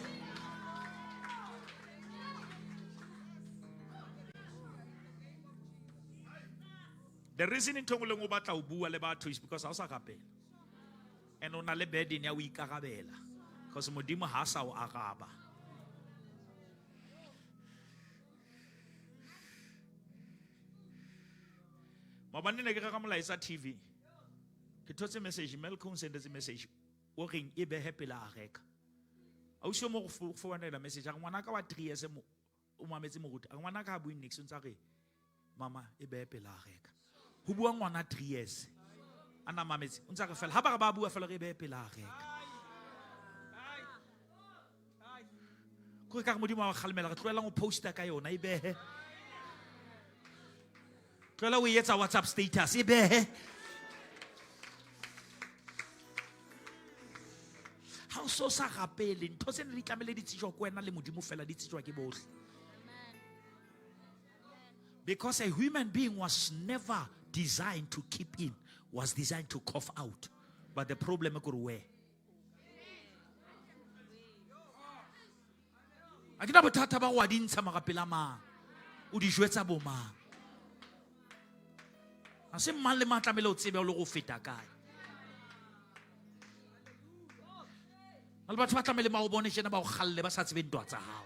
The reason in Tongoleng o batla o bua le batho is because ha o sa kapela. And ona le burden ya o ikarabela. Because modimo ha sa o araba. Mabane ne ke ga molaetsa TV. Ke thotse message Melkong sendetse message. O reng e be happy la reka. A o sho mo go forwardela message a ngwana ka wa 3 years mo o mametse mo ruta. A ngwana ka buing next ntsa re mama e be happy la reka. Ho bua ngwana 3 years. Ana mametse ntsa re fela ha ba bua fela re be happy la reka. Ko ka modimo wa khalemela re tloela go poster ka yona e be tloela o etsa WhatsApp status e be ha o so sa rapele ntho se ne di tlamele di tsitswa ko wena le modimo fela di tsitswa ke bohle. Because a human being was never designed to keep in, was designed to cough out. But the problem is where a ke na bothata ba wa dintsha magapela mang o di jwetsa bo mang. A se mang le matlamele o tsebe o le go feta kae. Al batho ba tlamele ba o bone jena ba o khalle ba sa tsebe ntwa tsa hao.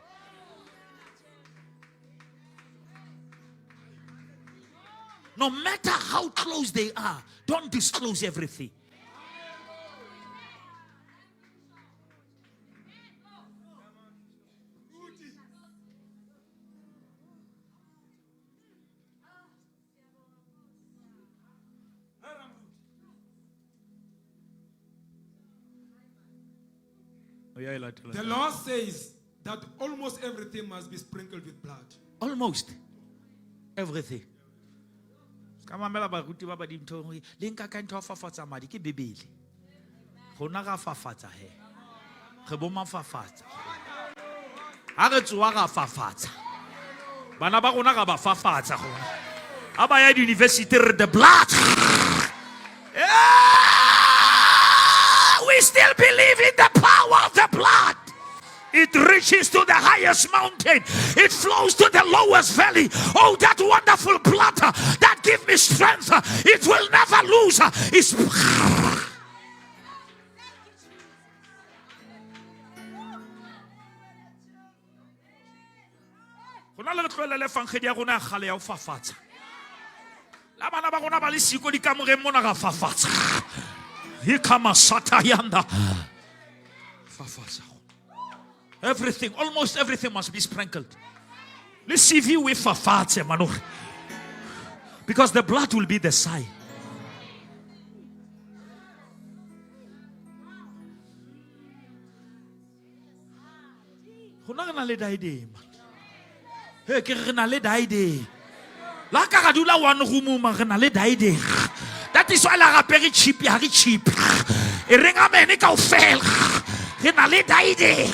No matter how close they are, don't disclose everything. The law says that almost everything must be sprinkled with blood. Almost everything. Kamamela ba ruti ba ba di ntho le nka ka ntho fafatsa madi ke bebele. Gona ga fafatsa he. Re bo mafafatsa. Ha re tsoa ra fafatsa. Bana ba rona ga ba fafatsa gona. Ha ba ya university re the blood. We still believe in the power of the blood. It reaches to the highest mountain. It flows to the lowest valley. Oh, that wonderful blood that gives me strength. It will never lose its power. Gona le tloela le fangedi ya rona gale ya o fafatsa. La bana ba rona ba le siko di kamoreng mona ga fafatsa. Hi kama sata yanda. Fafatsa. Everything, almost everything must be sprinkled. Let's see if you with fafatse manor. Because the blood will be the sign. Gona na le daide man. Hey, ke na le daide. La ka ga dula one room ma na le daide. That is why la rapere cheap ya ri cheap. E renga mene ka o fel. Ke na le daide.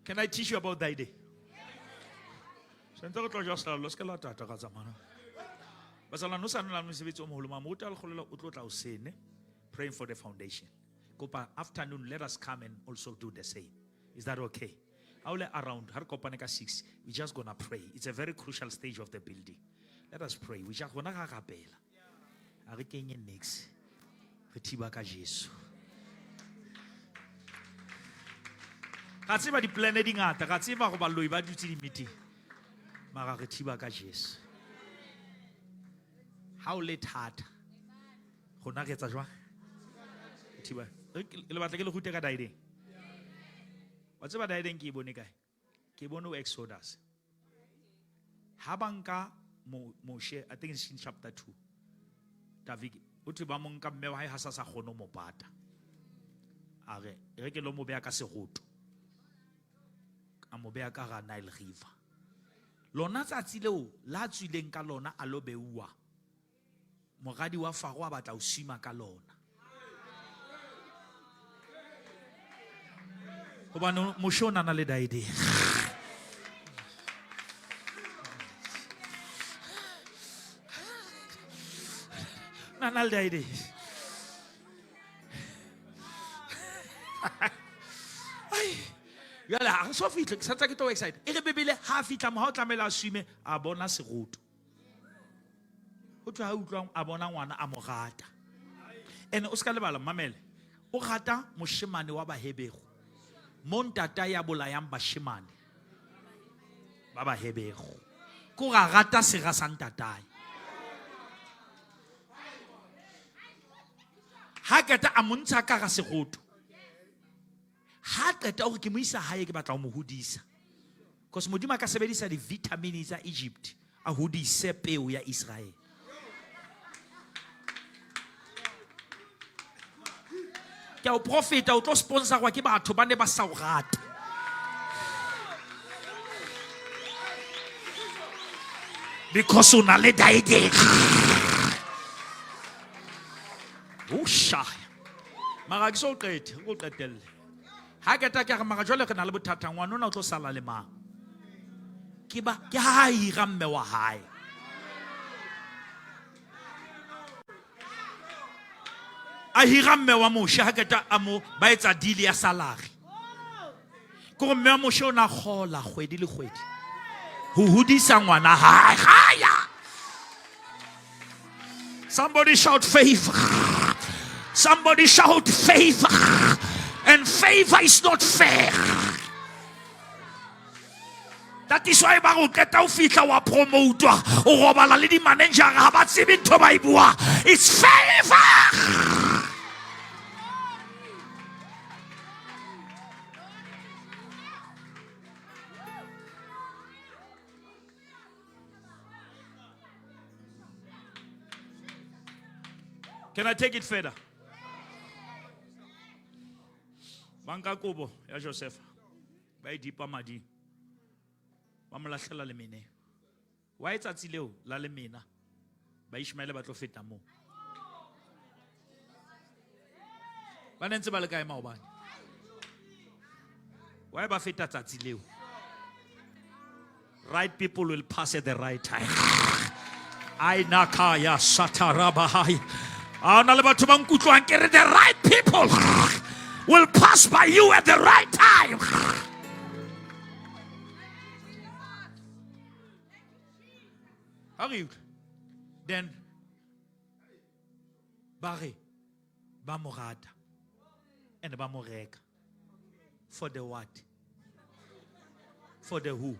Can I teach you about daide? Sento go tlo just la lo skela tata ka tsamana. Basala no sana la mosebetsi o moholo ma mota le kholela o tlo tla o sene. Praying for the foundation. Kopa afternoon, let us come and also do the same. Is that okay? I'll around Har Kopaneka 6. We're just gonna pray. It's a very crucial stage of the building. Let us pray. We just gonna rapela. Ari kenye next. Re thiba ka Jesu. Ka tseba di plan di ngata, ka tseba go ba loi ba dutse di meeting. Mara re thiba ka Jesu. How late heart. Gona ke tsa jwa. Thiba. Le batla ke le gute ka daideng. Wa tseba daideng ke bone kae? Ke bone o Exodus. Ha banka Moshe, I think it's in chapter 2. David, o tse ba monka mme wa hae ha sa kgono mo pata. Are re ke lo mo bea ka segoto. A mo bea ka ga Nile River. Lona tsatsi leo la tswileng ka lona a lo beua. Mogadi wa Faro a batla o sima ka lona. Hobane Moshe na le daide. Na le daide. Yala ha so fitla ke satsa ke to excited. E re bebele ha fitla mo ha o tlamela a swime a bona segoto. O tla utlwa a bona ngwana a mo gata. Ene o ska lebala mamele. O gata moshemane wa Bahebego. Montata ya bolayang bashemane. Ba Bahebego. Ko ga gata sega sa ntatai. Ha keta a montsha ka ga segoto. Ha qeta o re ke mo isa hae ke batla o mo hodisa. Because modimo ka sebedisa di vitamins tsa Egypt a hodise peo ya Israel. Ke o profeta o tlo sponsor wa ke batho ba ne ba sa o rata. Because una le daide. O sha. Mara ke so qete, go qetelle. Ha ke ta ke ga mara jwale ke na le bothata ngwana ona o tlo sala le mang. Ke ba ke ha ira mme wa hae. A hira mme wa Moshe ha ke ta amo ba etsa deal ya salary. Ko mme wa Moshe ona khola kgwedi le kgwedi. Ho hodisa ngwana hae. Haya. Somebody shout favor. Somebody shout favor. And favor is not fair. That is why ba go keta o fitla wa promote o robala le di manager ha ba tsebe ntho ba ibua. It's favor. Can I take it further? Banka kobo ya Joseph ba dipa madi ba mo lahlela le mene wa etsa tsileo la le mena ba Ishmael ba tlo feta mo ba nentse ba le kae maobane why ba feta tsatsi leo right people will pass at the right time Ainakaya satarabahaya ana le batho ba nkutlwang ke re the right people will pass by you at the right time. Then Barry Bamorata and Bamoreka. For the what? For the who?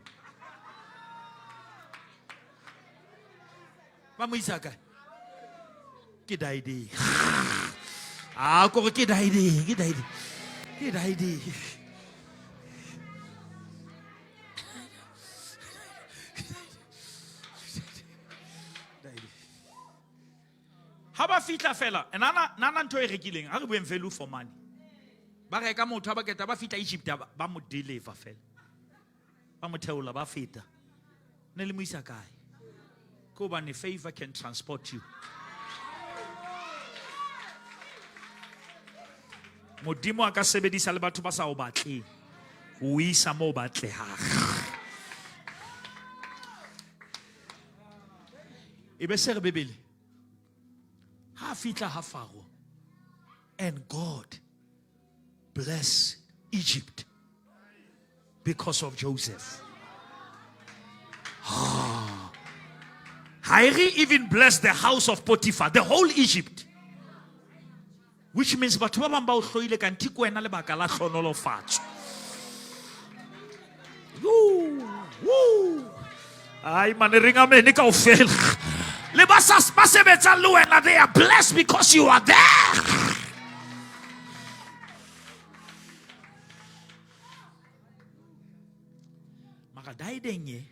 Mamuisaka. Kidaidi. Ah, ko kidaidi. Haba fitla fela nana ntho e rekileng ha re bueng value for money ba reka motho ba keta ba fitla Egypt ba mo deliver fela ba mo theola ba fita ne le mo isa kae ko ba ne favor can transport you modimo a ka sebedisa le batho ba sa o batleng o isa mo batlehang ebe se re bebele ha fitla ha Pharaoh and God bless Egypt because of Joseph. Hairi even blessed the house of Potiphar, the whole Egypt. Which means batho ba bang ba o hloile ka ntiko wena le baka la hlonolofatso. Ai mane ringa mene kaofela. Le ba sebetsa le wena they are blessed because you are there. Maka daidenge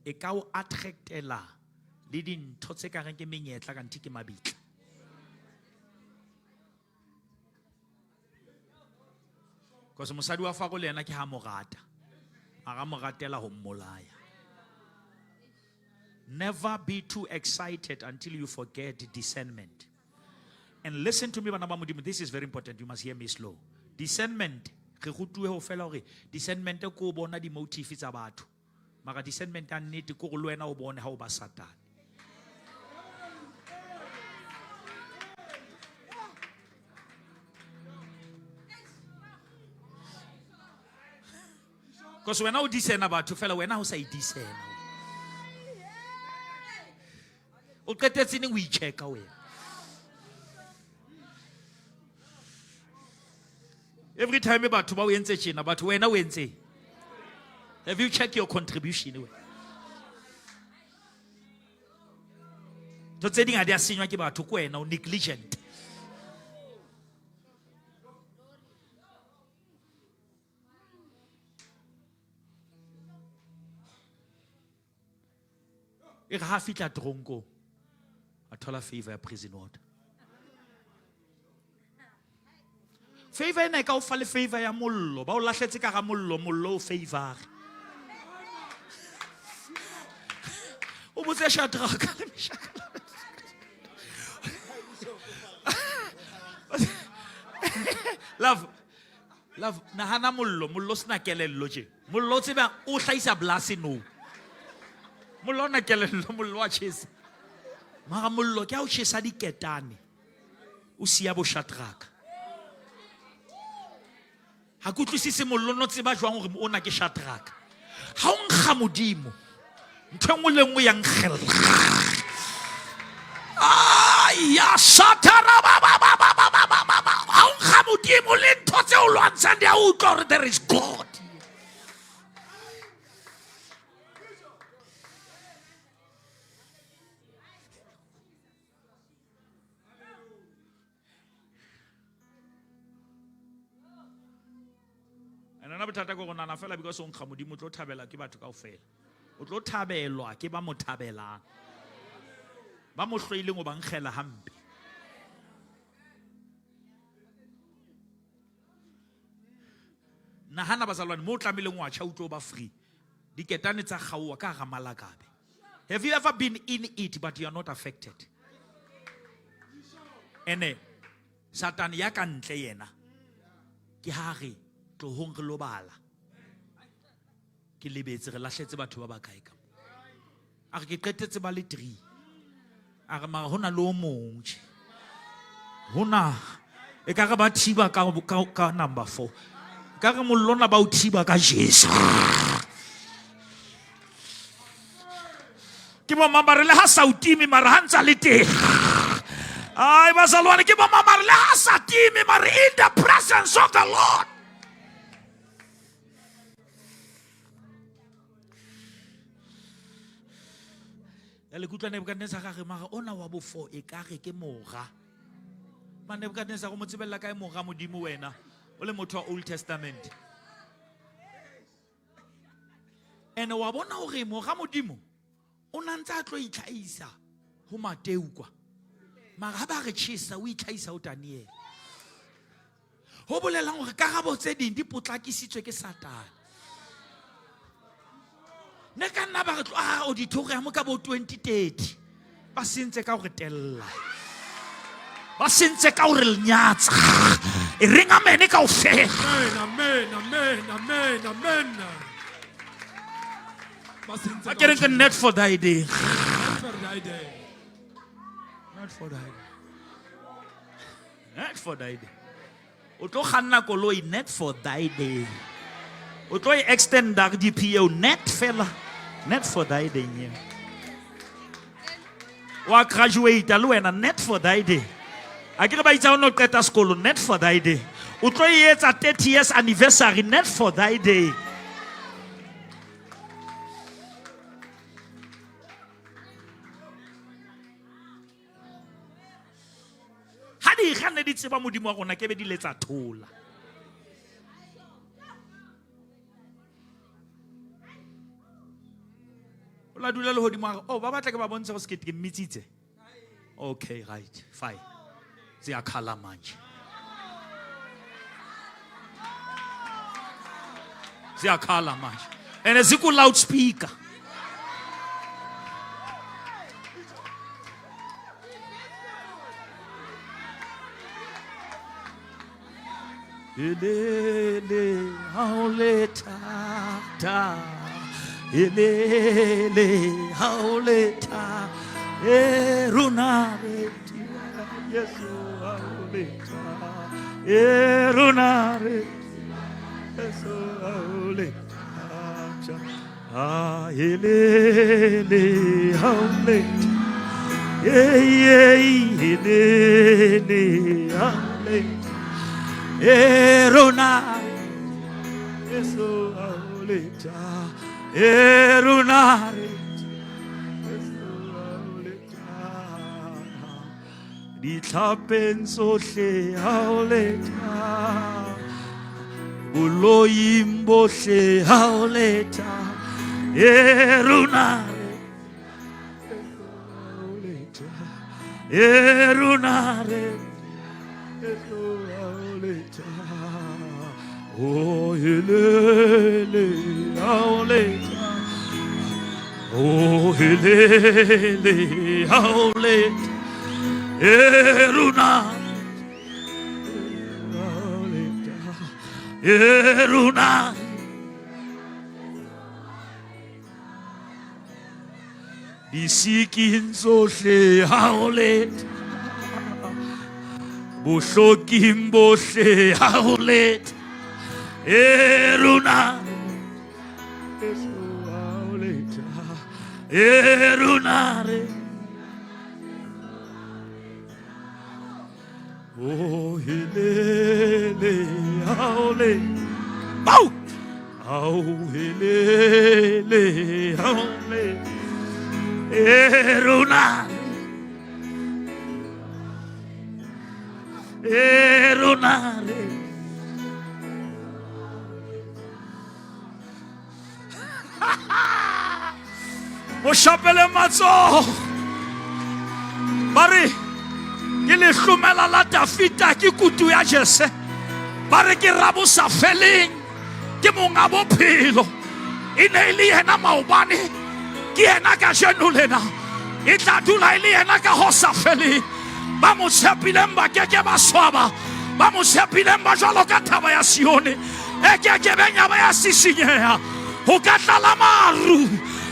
e ka o attractela le dintho tse ka reng ke menyetla ka ntike mabitla. Because mosadi wa Pharaoh le yena ke ha morata. Aga moratela ho mmolaya. Never be too excited until you forget discernment. And listen to me, this is very important. You must hear me slow. Discernment. Discernment ko bona di motive tsa batho. Mara discernment a nnete ko go lwena o bone ha o ba Satan. Because when I discern about fella, when I say discern. O qetetseng we check away. Every time about ba o entse tshena but wena o entse. Have you checked your contribution? Don't say ding a dia senywa ke batho ko wena o negligent. E ga fitla tronko. A thola favor ya prison order. Favor ena ka o fa le favor ya mollo, ba o lahletse ka ga mollo o favor. O botse Shadrach le Meshach. Love, nahana mollo sna kelello je. Mollo tseba o hlaisa blase no. Mollo na kelello mollo wa chesa. Mara mollo ke a o chesa diketane. O siya bo Shadrach. Ha go tlisise mollo no tseba jwang hore o na ke Shadrach. Ha o nkga modimo. Ntho le nngwe ya nkgella. Ya Satana ha o nkga modimo le ntho tse o lwantshang dia o utlwa hore there is God. Nna bothata go nana fela because o nkga modimo tlo thabela ke batho kaofela o tlo thabelwa ke ba mo thabelang ba mo hloileng o ba nkgela hampe nahana bazalwane mo tlameleng wa cha utlo ba free diketane tsa gaowa ka ga malakabe Have you ever been in it but you are not affected? Ene Satan ya ka ntle yena ke ha re tlohong re lo bala ke lebetse re lahletse batho ba ba kae ka a re ke qetetse ba le 3 a re mara hona le o mong hona e ka re ba thiba ka number 4 ka re mollona ba o thiba ka Jesu ke bo mamarele ha sautimi mara ha ntsa le teng ai bazalwane ke bo mamarele ha sa timi mara in the presence of the Lord. Le kutla Nebukadnezar ga re mara ona wa bo 4 e ka re ke mora ma Nebukadnezar go mo tsebella kae mora modimo wena o le motho wa Old Testament ene wa bona hore mora modimo o nantsa tlo itlhaisa ho Mateu kwa mara ba re tshisa o itlhaisa ho Daniel ho bolelang hore karabo tse ding di potlakisitswe ke Satane ne ka nna ba re tlo auditorium ka bo 2030 ba sentse ka hore tella ba sentse ka hore lenyatsa e ring amen ka o fe Amen. ba ke reng ke net for thy day net for thy day o tlo khanna koloi net for thy day o tlo extend da DPO net fela net for thy day nye wa graduate le wena net for thy day a ke re ba itsa o no qeta sekolo net for thy day o tlo etsa 30 years anniversary net for thy day ha di gane di tseba modimo wa rona ke be di letsa thola la dula le hodimo oh ba batla ke ba bontsha go skete ke mmitsitse okay right fine siya khala manje ene ziku loudspeaker Elele hauleta ta Elele hauleta erunare Yesu hauleta erunare Yesu hauleta elele hauleta elele hauleta erunare Yesu hauleta erunare di tlhapeng tsohle hauleta boloying bohle hauleta erunare erunare oh elele hauleta oh elele hauleta erunare erunare disiking tsohle hauleta bohloking bohle hauleta erunare erunare oh elele hauleta Bow! Oh, elele hauleta erunare erunare o shapele matso bari ke le hlomela la Dafita ke kutu ya Jese bari ke rabo sa feleng ke monga bophelo e ne le yena maobane ke ena ka jeno lena e tla dula e le ena ka ho sa feleng. Ba mo tshepileng ba keke ba swaba, ba mo tshepileng ba jwalo ka thaba ya Sione e keke be nya ba ya sisinyeha. Ho ka tlala maru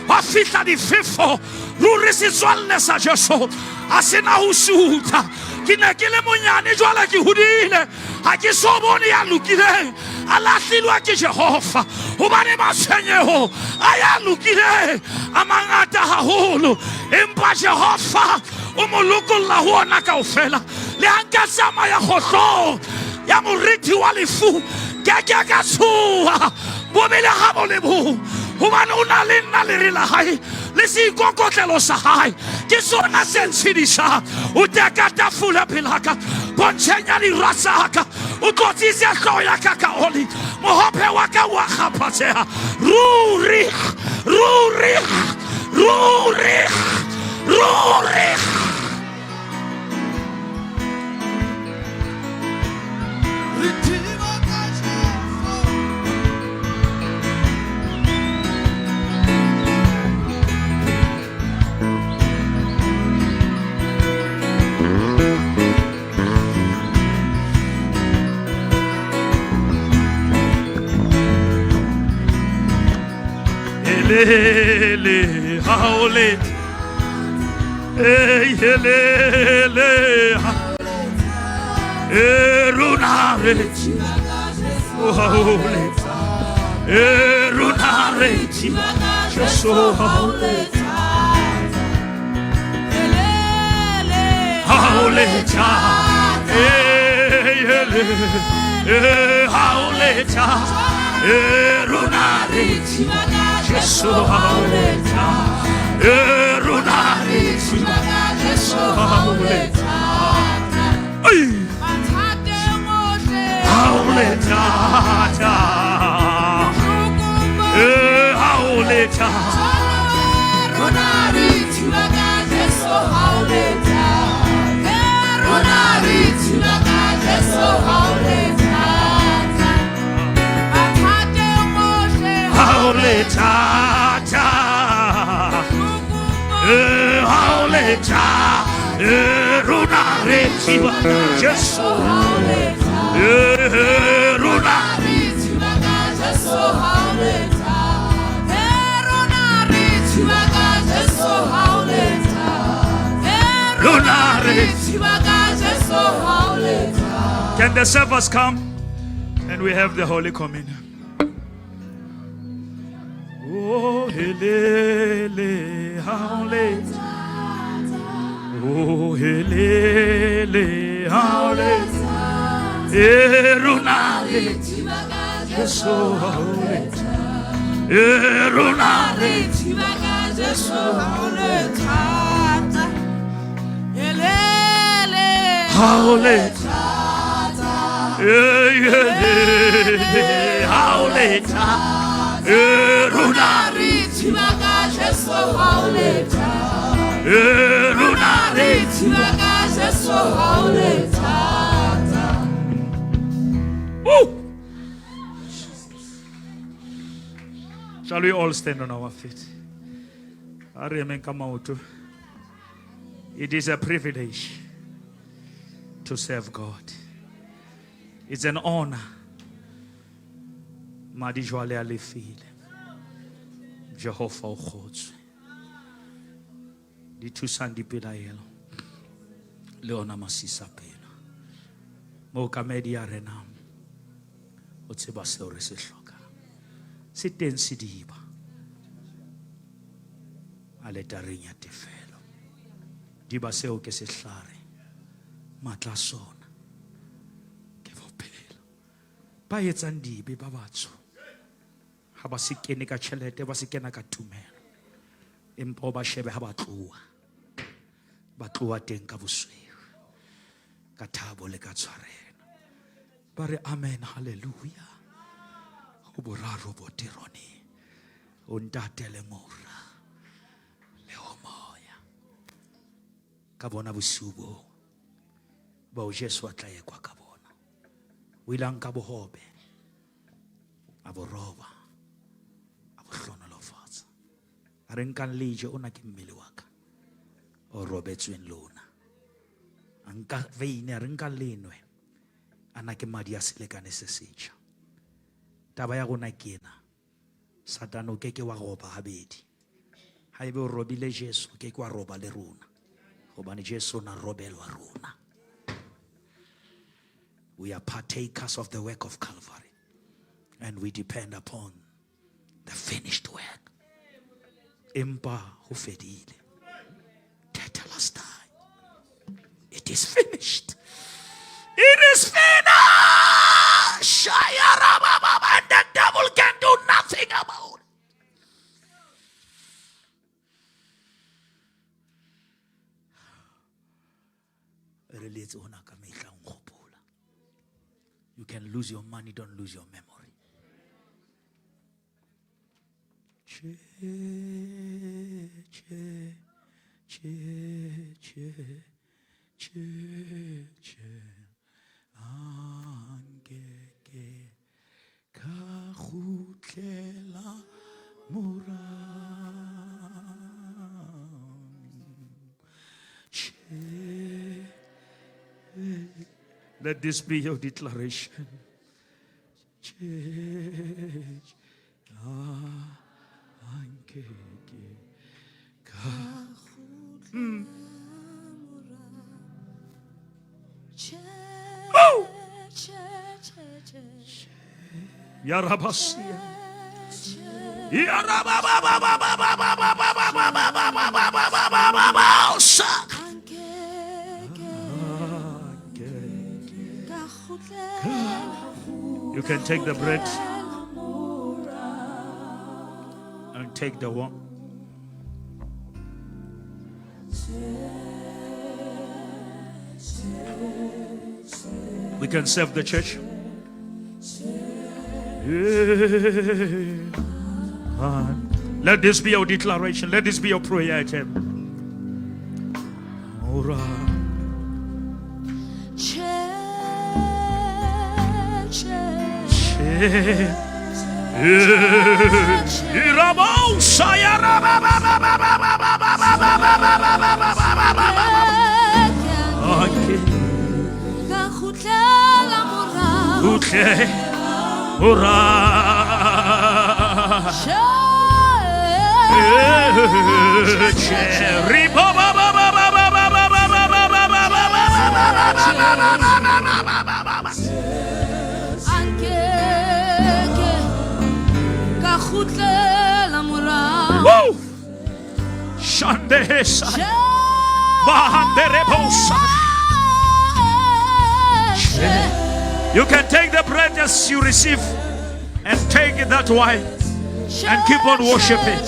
ba fihla difefo ruri se tswalle sa Jesu a sena ho suta. Ke ne ke le monyane jwale ke hodile, ha ke so bone ya lokileng a lahlilwe ke Jehova hobane matshwenyeho a ya lokileng a mangata haholo, empa Jehova o mo lokolla ho ona kaofela. Le ha nka tsamaya kgohlong ya moriti wa lefu ke ka tshoha bobele ha bo le bo hobane o na le nna le re la hae le se ikokotlelo sa hae ke sona se ntshedisang. O teka tafula pelaka bontshenya dirasa ka o tlotsise hlooho ya ka ka oli mohope wa ka wa kgaphatseha. Ruri ruri ruri ruri Lele haole lele runare haole runare Jesu haole haole cha haole cha runare Jesu haole cha runare Jesu haole cha haole cha haole cha runare Jesu haole cha runare Jesu haole cha haole cha haole cha runare Jesu haole runare Jesu haole cha runare Jesu haole cha runare Jesu haole cha. Can the servers come and we have the Holy Communion? Oh, helele, haole. Oh, helele, haole. Runare, Jesu haole. Runare, Jesu haole cha. Helele, haole. Haole cha. Runare Jesu haole cha. runare Jesu haole cha. Shall we all stand on our feet? It is a privilege to serve God. It's an honor. Madi jwale alefile. Jehovah o kgotswe. Di thusang dipelaelo. Le ona masisa pena. Mo kamedi ya rena. O tseba seo re se hlokang. Se teng sediba. A letareng ya tefelo. Diba seo ke sehlare. Matla sona. Ke bophelo. Ba etsang dibe ba batsho. Ha ba se kene ka tjhelete, ba se kena ka tumelo. Empa ba shebe ha ba tloa. Ba tloa teng ka bosweu. Ka thabo le ka tshwarelo. Ba re amen, hallelujah. O boraro bo tirone. O ntate le mora. Le o moya. Ka bona bosiu bo. Ba o Jesu a tla ye kwa ka bona. O ilang ka bohobe. A bo roba. A bo hlonolofatsa. A re nkang leje o na ke mmele wa ka o robetsweng lona a nka veine re nka lenwe a na ke madi a selekane se setjha taba ya rona ke ena Satan o keke wa roba habedi ha ebe o robile Jesu o keke wa roba le rona gobane Jesu na robelwa rona. We are partakers of the work of Calvary and we depend upon the finished work. Empa ho fedile. Tetelestai. It is finished. It is finished. And the devil can do nothing about it. You can lose your money, don't lose your memory. Let this be your declaration. Yarabasia. You can take the bread and take the one. We can serve the church. Let this be your declaration. Let this be your prayer item. You can take the bread as you receive and take it that way and keep on worshiping.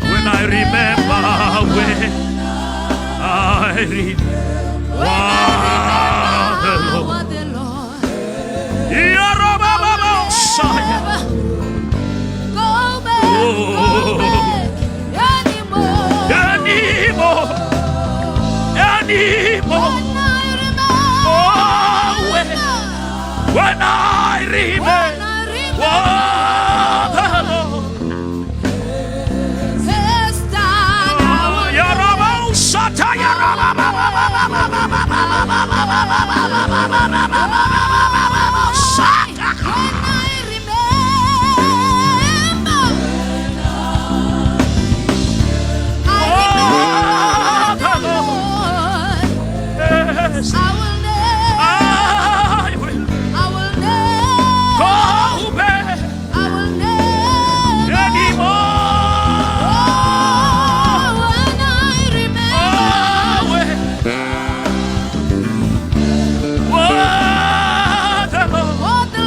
When I remember what the Lord when I remember what the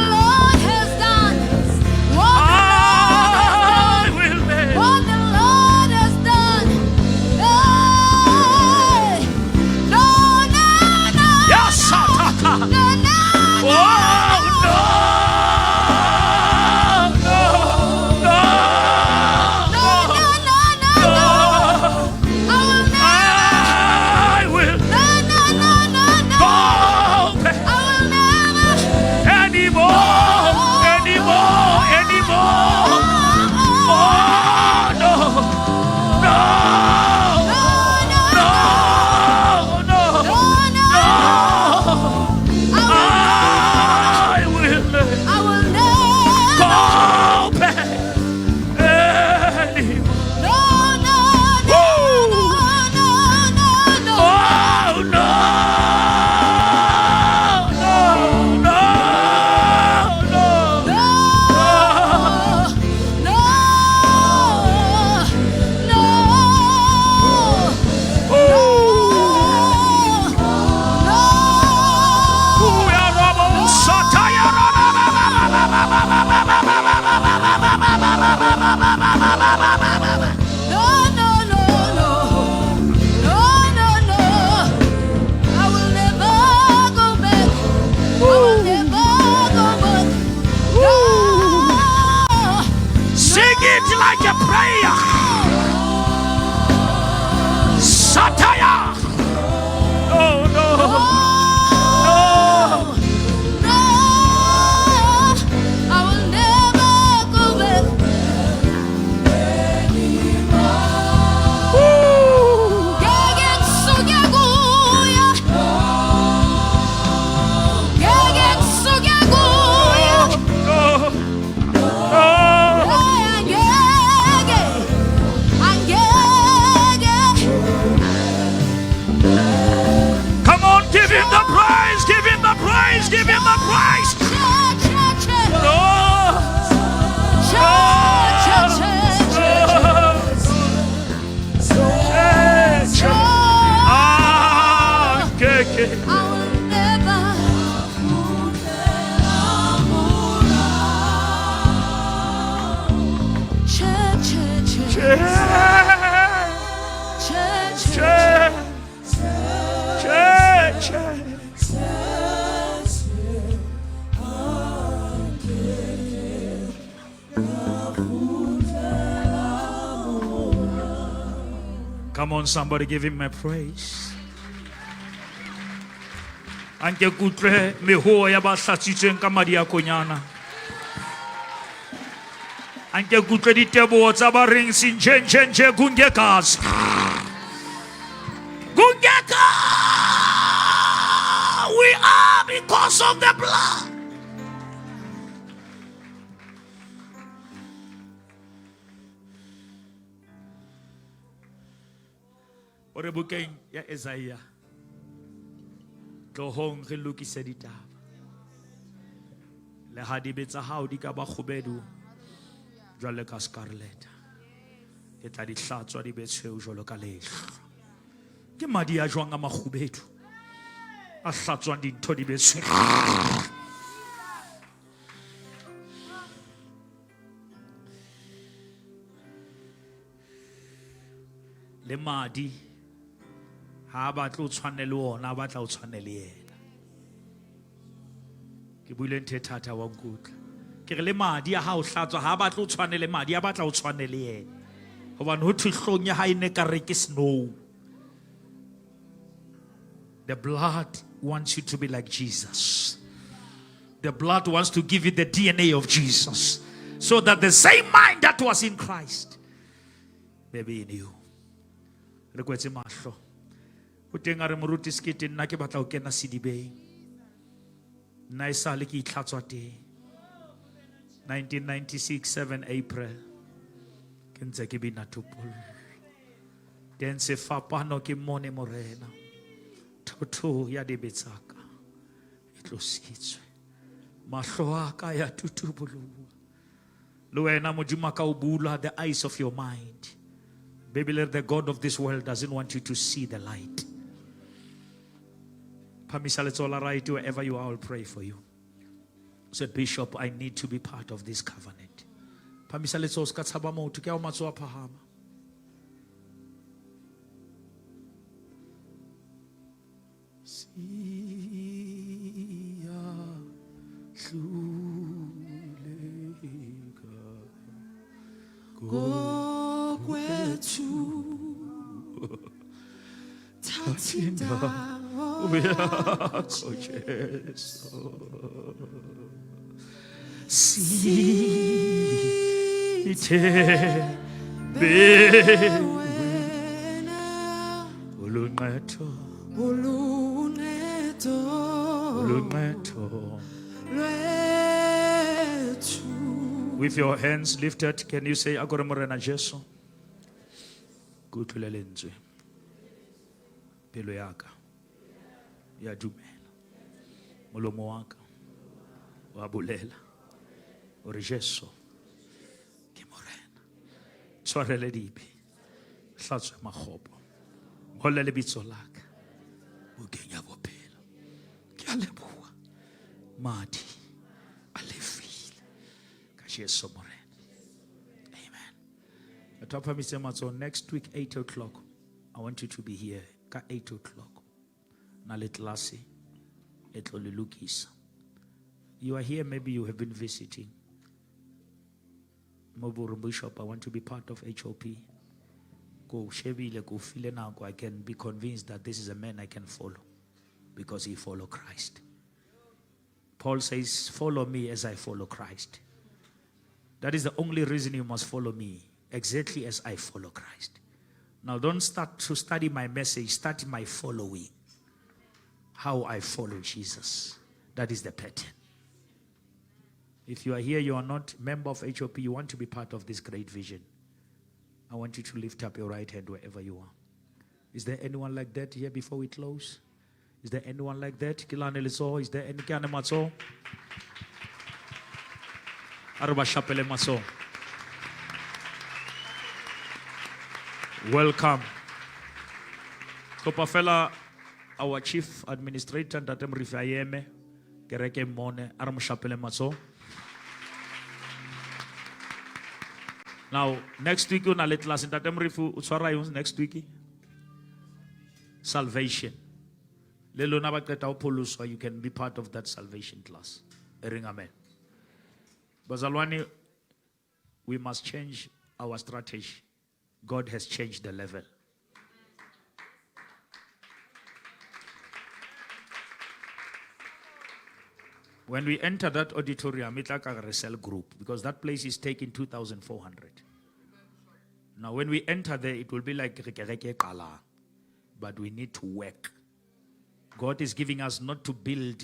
I will never go back. I will never go back. No. Sing it like a prayer. Sataya. Oh no. No, I will never go back. Gegen sugeguya. Gegen sugeguya. Come on, give him the praise, give him the praise, give him the praise. Oh, ah, okay. I will never. Come on, somebody give him a praise. Anke kutle meho ya ba hlatsitsweng ka madi a konyana. Anke kutle ditebo tsa ba reng sinjenjenje kungekazi. Kungeka. We are because of the blood. Ore bukeng ya Isaiah tlohong re lokise ditaba le ha di betsa hao di ka ba khubedu jwale ka scarlet ke tla di hlatswa di betshweu jwalo ka lehlo ke madi a jwang a makhubedu a hlatswang dintho di betshweu le madi ha ba tlo tshwane le ona ba tla o tshwane le yena ke buile nthe thata wa nkutla ke re le madi a ha o hlatswa ha ba tlo tshwane le madi a ba tla o tshwane le yena hobane ho thihlong ya hae ne ka re ke snow. The blood wants you to be like Jesus. The blood wants to give you the DNA of Jesus so that the same mind that was in Christ may be in you. Re kwetse mahlo o teng a re moruti skete nna ke batla o kena sedibeng nna e sale ke itlhatswa teng 1996 7 April ke ntse ke bina thupolo teng se fapano ke mone morena thotho ya dibetsaka e tlositswe mahlo a ka ya tutuboloha le wena modimo ka o bula the eyes of your mind. Baby, the God of this world doesn't want you to see the light. Pamisa, it's all right. Wherever you are, I'll pray for you. Said Bishop, I need to be part of this covenant. Pamisa, let's all skatsaba mo to kya umatso apahama. With your hands lifted, can you say Agora Morena Jesu? Kutulelenze. Pelo yaka. Ya dumela. Molomo waka. Wa bulela. Ore Jesu. Ke morena. Tshwarele dibe. Hlatswe makgopo. Ngolle lebitso laka. O kenya bophelo. Ke a leboha. Madi. A lefile. Ka Jesu morena. Amen. Next week, 8 o'clock. I want you to be here. 8 o'clock. You are here, maybe you have been visiting. Mobile Bishop, I want to be part of HOP. Go Shevile, go feel now. I can be convinced that this is a man I can follow because he follow Christ. Paul says, follow me as I follow Christ. That is the only reason you must follow me, exactly as I follow Christ. Now don't start to study my message, start my following. How I follow Jesus. That is the pattern. If you are here, you are not a member of HOP, you want to be part of this great vision, I want you to lift up your right hand wherever you are. Is there anyone like that here before we close? Is there anyone like that? Is there any kind of maso? Welcome. Kopafela, our chief administrator, Tatem Rifayeme, Kereke Mone, Aram Chapele Maso. Now, next week, you let us in Tatem Rifu, Utswara next week. Salvation. Lelo nabaketa upolu, so you can be part of that salvation class. Ring amen. Bazalwani, we must change our strategy. God has changed the level. When we enter that auditorium, it's like a resell group because that place is taking 2,400. Now, when we enter there, it will be like Rekereke Kala. But we need to work. God is giving us not to build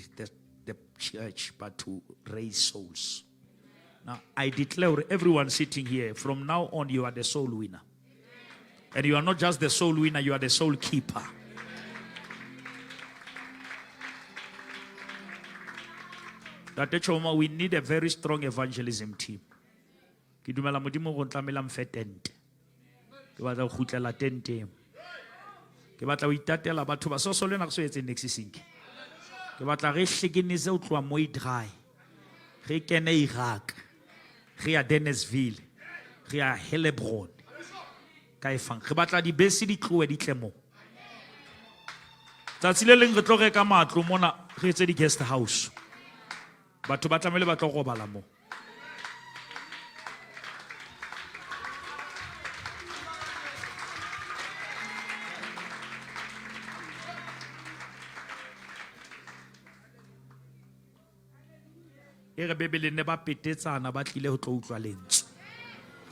the church, but to raise souls. Now, I declare everyone sitting here, from now on, you are the soul winner. And you are not just the soul winner, you are the soul keeper. We need a very strong evangelism team. Ke batla o itatela batho ba so le na go so etse next sinke ke batla re hlekenise o tloa mo idrai re kene Iraq re ya Dennisville re ya Helebron ka efang re batla di bese di tloe di tlemo tsatsi le leng re tlo reka matlo mona re etse di guest house batho ba tlamele ba tlo go bala mo ere bebele ne ba petetsana ba tlile ho tlo utlwa lentswe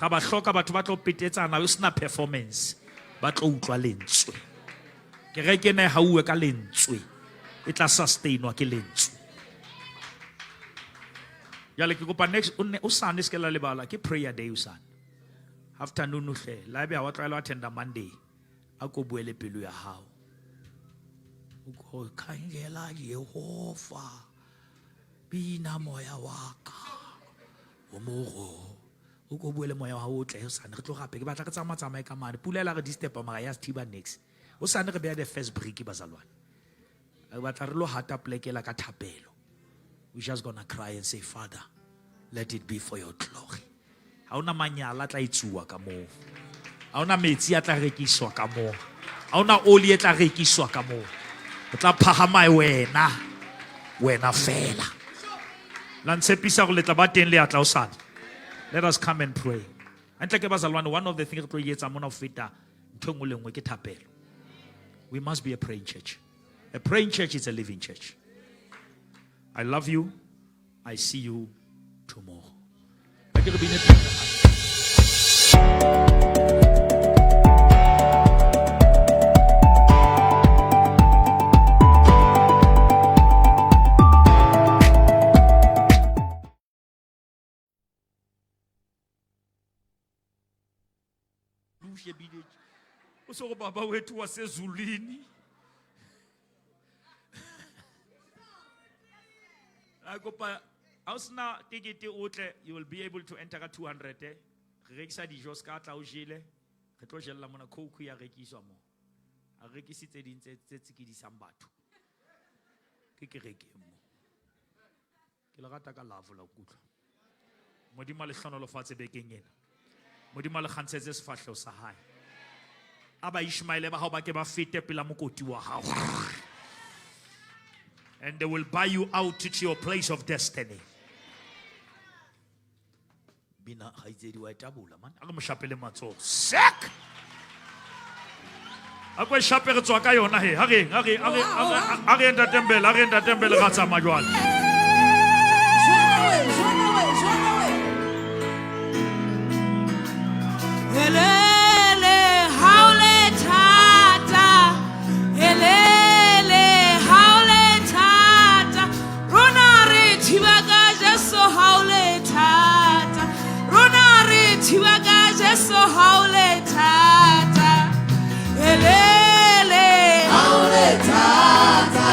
ga ba hloka batho ba tlo petetsana o sna performance ba tlo utlwa lentswe ke re ke ne hauwe ka lentswe e tla sustainwa ke lentswe ya le ke kopa next o sane se ke la lebala ke prayer day o sane afternoon hle la be a wa tla attend Monday a go buele pelo ya hao o go khangela Yehova bina moya waka o mogo o go buele moya wa o tle o sane re tlo gape ke batla ke tsamatsamae ka mane pula la re disturb mara ya stiba next o sane re be the first break bazalwane re batla re lo hata plekela ka thapelo we just gonna cry and say Father let it be for your glory ha ona manyala tla itsuwa ka mo ha ona metsi a tla rekiswa ka mo ha ona oli e tla rekiswa ka mo o tla phahama wena fela. Let us come and pray. One of the things we must be a praying church. A praying church is a living church. I love you. I see you tomorrow. So baba wetu wasezulwini akopa ausna tikiti utle you will be able to enter ka 200 rekisa dijo ska tla o jele re tlo jella mona coke ya rekiswa mo a rekisitse dintse tse tsikidisang batho ke reke mo ke la rata ka love la kutlo modimo le hlonolofatse bekeng ena Modimo a le kgantshetse sefahlego sa hae. A ba Ishmaele ba hao ba ke ba fete pela mokoti wa hao. And they will buy you out to your place of destiny. Bina haizedi wa etabula man. A ke mo shapele matsoho. Sick. A ko shape re tswa ka yona he. Ha re enta tembele ga tsamaya jwale. Elele haule tata, elele haule tata, ronare tiwaga jeso haule tata, ronare tiwaga jeso haule tata, elele haule tata,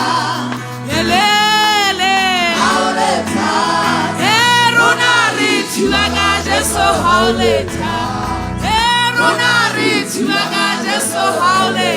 elele haule tata, ronare tiwaga jeso haule tata. Ronari tiwaga jeso haule